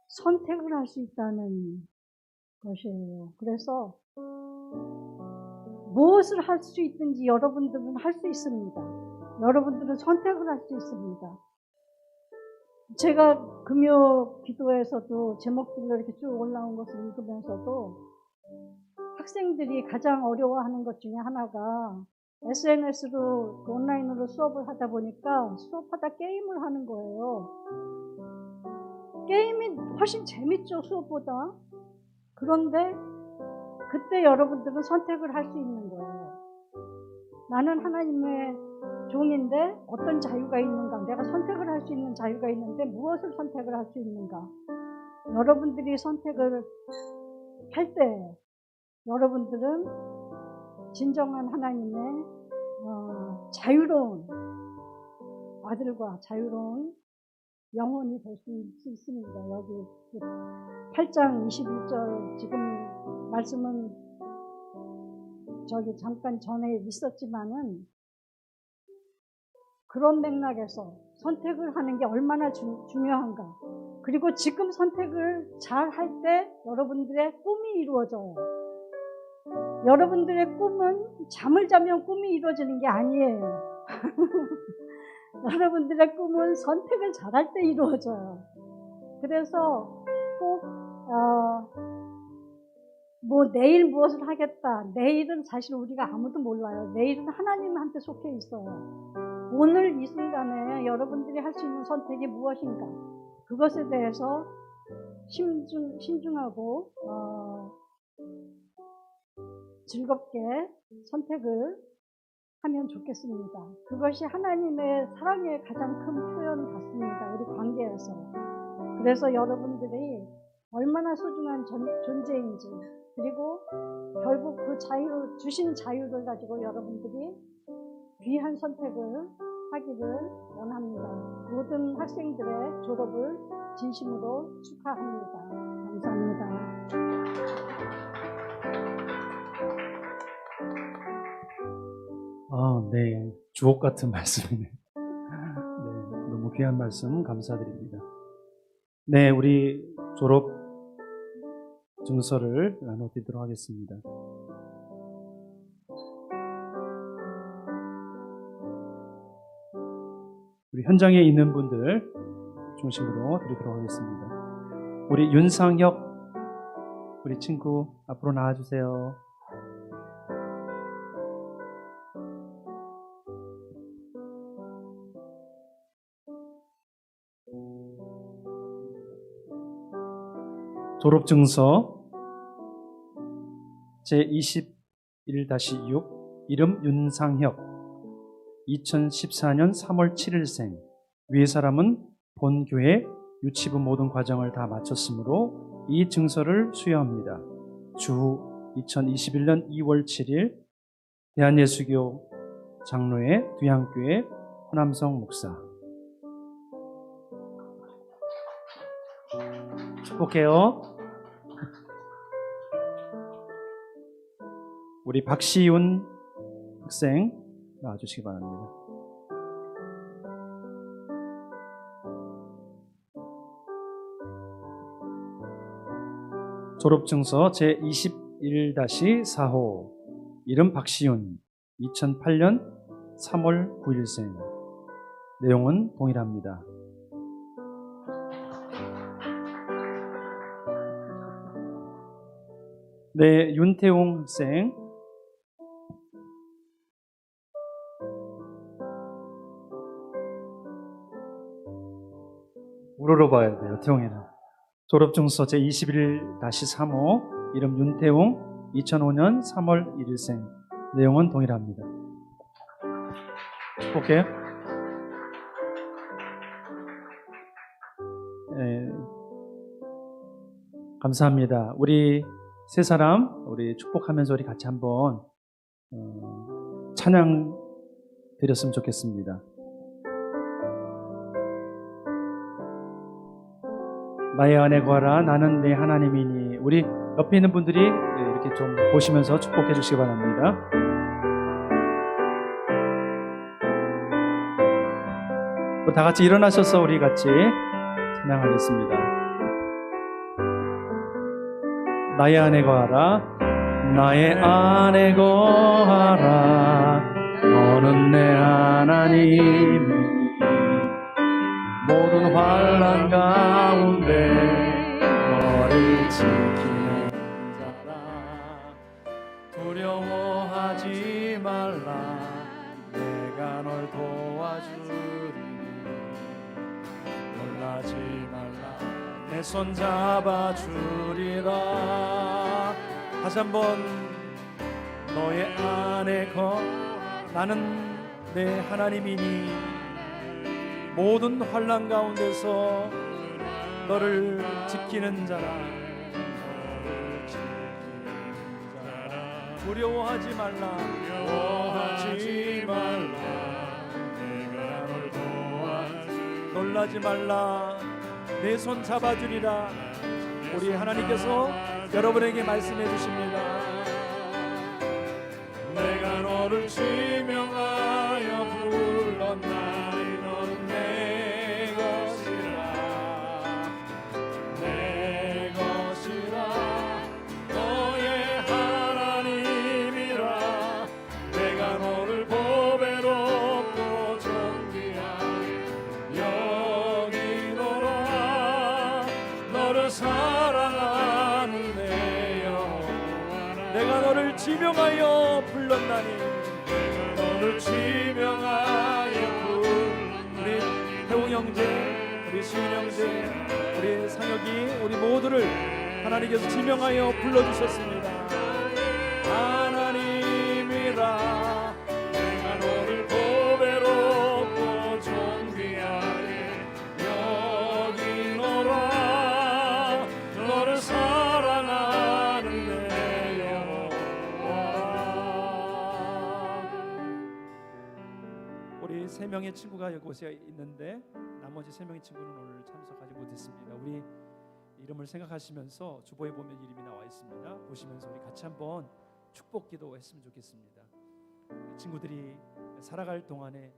선택을 할 수 있다는 것이에요. 그래서 무엇을 할 수 있든지 여러분들은 할 수 있습니다. 여러분들은 선택을 할 수 있습니다. 제가 금요 기도에서도 제목들로 이렇게 쭉 올라온 것을 읽으면서도 학생들이 가장 어려워하는 것 중에 하나가 SNS로 온라인으로 수업을 하다 보니까 수업하다 게임을 하는 거예요. 게임이 훨씬 재밌죠, 수업보다. 그런데 그때 여러분들은 선택을 할 수 있는 거예요. 나는 하나님의 종인데 어떤 자유가 있는가? 내가 선택을 할 수 있는 자유가 있는데 무엇을 선택을 할 수 있는가? 여러분들이 선택을 할 때 여러분들은 진정한 하나님의 자유로운 아들과 자유로운 영혼이 될 수 있습니다. 여기 8장 21절 지금 말씀은 저기 잠깐 전에 있었지만은 그런 맥락에서 선택을 하는 게 얼마나 중요한가. 그리고 지금 선택을 잘 할 때 여러분들의 꿈이 이루어져요. 여러분들의 꿈은 잠을 자면 꿈이 이루어지는 게 아니에요. 여러분들의 꿈은 선택을 잘할 때 이루어져요. 그래서 꼭 뭐 내일 무엇을 하겠다. 내일은 사실 우리가 아무도 몰라요. 내일은 하나님한테 속해 있어요. 오늘 이 순간에 여러분들이 할 수 있는 선택이 무엇인가. 그것에 대해서 신중하고 즐겁게 선택을 하면 좋겠습니다. 그것이 하나님의 사랑의 가장 큰 표현 같습니다. 우리 관계에서. 그래서 여러분들이 얼마나 소중한 존재인지 그리고 결국 그 자유, 주신 자유를 가지고 여러분들이 귀한 선택을 하기를 원합니다. 모든 학생들의 졸업을 진심으로 축하합니다. 감사합니다. 네. 주옥 같은 말씀이네요. 네, 너무 귀한 말씀 감사드립니다. 네, 우리 졸업 증서를 나눠드리도록 하겠습니다. 우리 현장에 있는 분들 중심으로 드리도록 하겠습니다. 우리 윤상혁 우리 친구 앞으로 나와주세요. 졸업증서 제21-6 이름 윤상혁 2014년 3월 7일생 위의 사람은 본교회 유치부 모든 과정을 다 마쳤으므로 이 증서를 수여합니다. 주 2021년 2월 7일 대한예수교 장로회 두양교회 호남성 목사. 축복해요. 우리 박시윤 학생 나와주시기 바랍니다. 졸업증서 제21-4호 이름 박시윤 2008년 3월 9일생 내용은 동일합니다. 네, 윤태웅 학생 우러러봐야 돼요. 태웅이는 졸업증서 제21-3호 이름 윤태웅 2005년 3월 1일생 내용은 동일합니다. 축복해요. 감사합니다. 우리 세 사람 우리 축복하면서 우리 같이 한번 찬양 드렸으면 좋겠습니다. 나의 안에 거하라 나는 내 하나님이니. 우리 옆에 있는 분들이 이렇게 좀 보시면서 축복해 주시기 바랍니다. 다 같이 일어나셔서 우리 같이 찬양하겠습니다. 나의 안에 거하라 나의 안에 거하라 너는 내 하나님이니 모든 환난 가운데 너를 지키는 자라 두려워하지 말라 내가 널 도와주리니 놀라지 말라 내 손 잡아주리라. 다시 한번 너의 안에 나는 내 하나님이니 모든 환난 가운데서 너를 지키는 자라 두려워하지 말라 내가 널 도와주리라 놀라지 말라 내 손 잡아주리라. 우리 하나님께서 여러분에게 말씀해 주십니다. 내가 너를 지명하여 불렀나니 너는 내 것이라 내 것이라 너의 하나님이라 내가 너를 보배롭고 존귀하게 여기노라 너를 사랑하는 내 영혼아 내가 너를 지명하여 불렀나니 내가 너를 지명하여 불렀나니 우리 태웅 형제 우리 수윤 형제 우리 상혁이 우리 모두를 하나님께서 지명하여 불러주셨습니다. 하나님이라 내가 너를 보배롭고 존귀하게 여기노라 너를 사랑하는 내 영혼아. 우리 세 명의 친구가 이곳에 있는데 나머지 세 명의 친구는 오늘 참석하지 못했습니다. 우리 이름을 생각하시면서 주보에 보면 이름이 나와 있습니다. 보시면서 우리 같이 한번 축복 기도했으면 좋겠습니다. 우리 친구들이 살아갈 동안에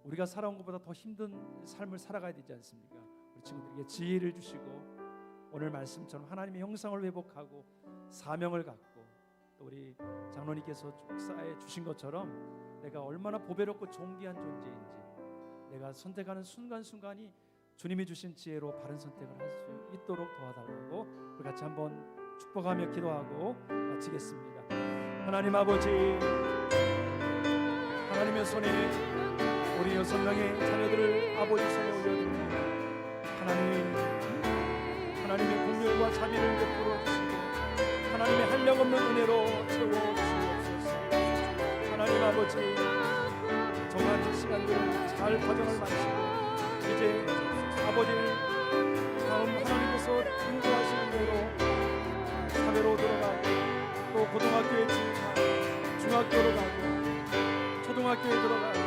우리가 살아온 것보다 더 힘든 삶을 살아가야 되지 않습니까? 우리 친구들에게 지혜를 주시고 오늘 말씀처럼 하나님의 형상을 회복하고 사명을 갖고 또 우리 장로님께서 축사에 주신 것처럼 내가 얼마나 보배롭고 존귀한 존재인지 내가 선택하는 순간순간이 주님이 주신 지혜로 바른 선택을 할 수 있도록 도와달라고 우리 같이 한번 축복하며 기도하고 마치겠습니다. 하나님 아버지 하나님의 손에 우리 6명의 자녀들을 아버지 손에 올려드립니다. 하나님의 긍휼과 자비를 베풀어 주시고 하나님의 한량없는 은혜로 채워주시옵소서. 하나님 아버지 정한 시간들을 잘 과정을 마치고 이제 아버지를 다음 하나님께서 인도하시는 대로 사회로 들어가고 또 고등학교에 진학하고 중학교로 가고 초등학교에 들어가고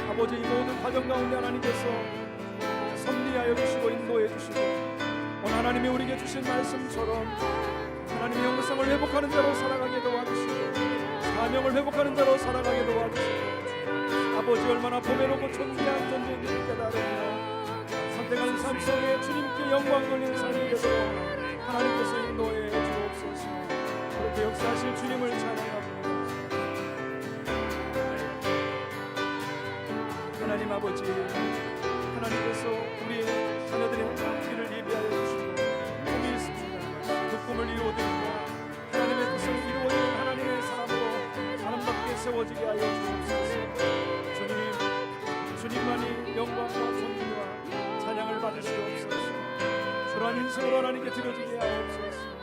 아버지 이 모든 과정 가운데 하나님께서 섭리하여 주시고 인도해 주시고 오늘 하나님이 우리에게 주신 말씀처럼 하나님의 영성을 회복하는 대로 살아가게 도와주시고 사명을 회복하는 자로 살아가게 도와주시고 아버지 얼마나 보배롭고 존귀한 존재인지를 깨달으며 선택하는 삶 속에 주님께 영광 돌리는 삶이 되도록 하나님께서 인도해 주옵소서. 그렇게 역사하실 주님을 찬양합니다. 하나님 아버지, 하나님께서 우리 자녀들의 앞길을 예비하여 주시고 꿈이 있습니다. 그 꿈을 이루어드리고 하나님의 뜻을 이루어드리는 하나님의 사람으로 아름답게 세워지게 하여 주옵소서. 주님만이 영광과 존귀와 찬양을 받으시옵소서. 그러한 인생으로 하나님께 드려지게 하옵소서.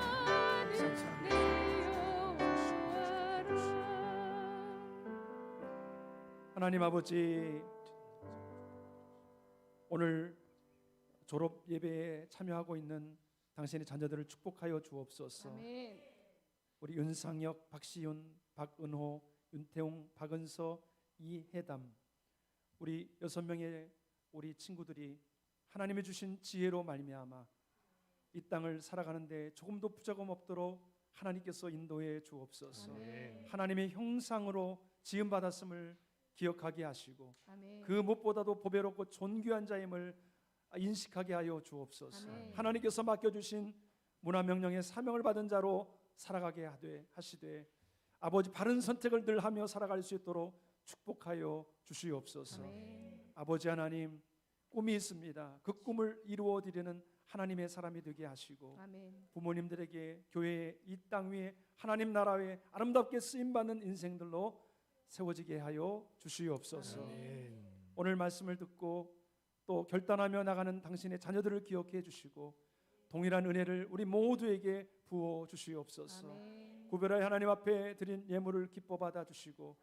하나님 아버지, 오늘 졸업 예배에 참여하고 있는 당신의 자녀들을 축복하여 주옵소서. 아멘. 우리 윤상혁, 박시윤, 박은호, 윤태웅, 박은서, 이해담, 우리 6명의 우리 친구들이 하나님이 주신 지혜로 말미암아 이 땅을 살아가는데 조금도 부족함 없도록 하나님께서 인도해 주옵소서. 아멘. 하나님의 형상으로 지음받았음을 기억하게 하시고 아멘. 그 무엇보다도 보배롭고 존귀한 자임을 인식하게 하여 주옵소서. 아멘. 하나님께서 맡겨주신 문화명령의 사명을 받은 자로 살아가게 하시되 아버지 바른 선택을 늘 하며 살아갈 수 있도록 축복하여 주시옵소서. 아멘. 아버지 하나님, 꿈이 있습니다. 그 꿈을 이루어 드리는 하나님의 사람이 되게 하시고 아멘. 부모님들에게 교회의 이 땅 위에 하나님 나라에 아름답게 쓰임받는 인생들로 세워지게 하여 주시옵소서. 아멘. 오늘 말씀을 듣고 또 결단하며 나가는 당신의 자녀들을 기억해 주시고 동일한 은혜를 우리 모두에게 부어 주시옵소서. 아멘. 구별하여 하나님 앞에 드린 예물을 기뻐 받아 주시고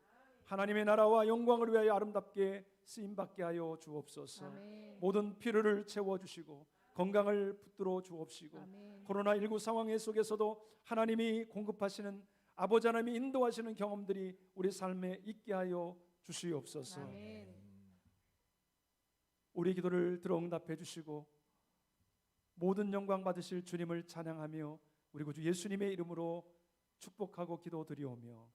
하나님의 나라와 영광을 위하여 아름답게 쓰임받게 하여 주옵소서. 아멘. 모든 필요를 채워 주시고 건강을 붙들어 주옵시고 아멘. 코로나19 상황 속에서도 하나님이 공급하시는 아버지 하나님이 인도하시는 경험들이 우리 삶에 있게 하여 주시옵소서. 아멘. 우리 기도를 들어 응답해 주시고 모든 영광 받으실 주님을 찬양하며 우리 구주 예수님의 이름으로 축복하고 기도드리오며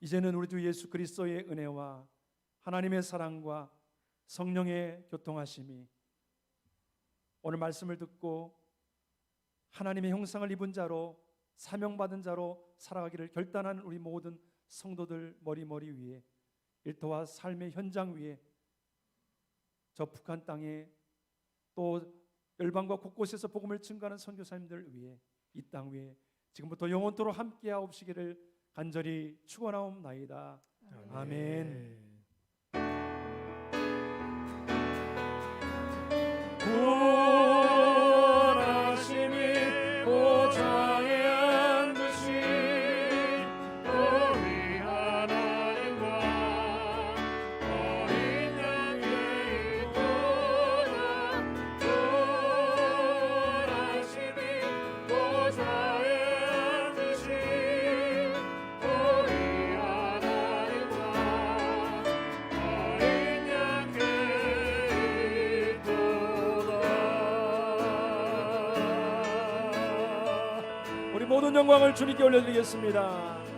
이제는 우리 주 예수 그리스도의 은혜와 하나님의 사랑과 성령의 교통하심이 오늘 말씀을 듣고 하나님의 형상을 입은 자로 사명받은 자로 살아가기를 결단한 우리 모든 성도들 머리 위에 일터와 삶의 현장 위에 저 북한 땅에 또 열방과 곳곳에서 복음을 증거하는 선교사님들 위해 이 땅 위에 지금부터 영원토록 함께하옵시기를 간절히 축원하옵나이다. 아멘. 구원하심이 보좌에 앉으신 우리 하나님과 어린 양의 보좌 구원하심이 보좌에 앉으신 우리 하나님과 어린 양의 우리 모든 영광을 주님께 올려드리겠습니다.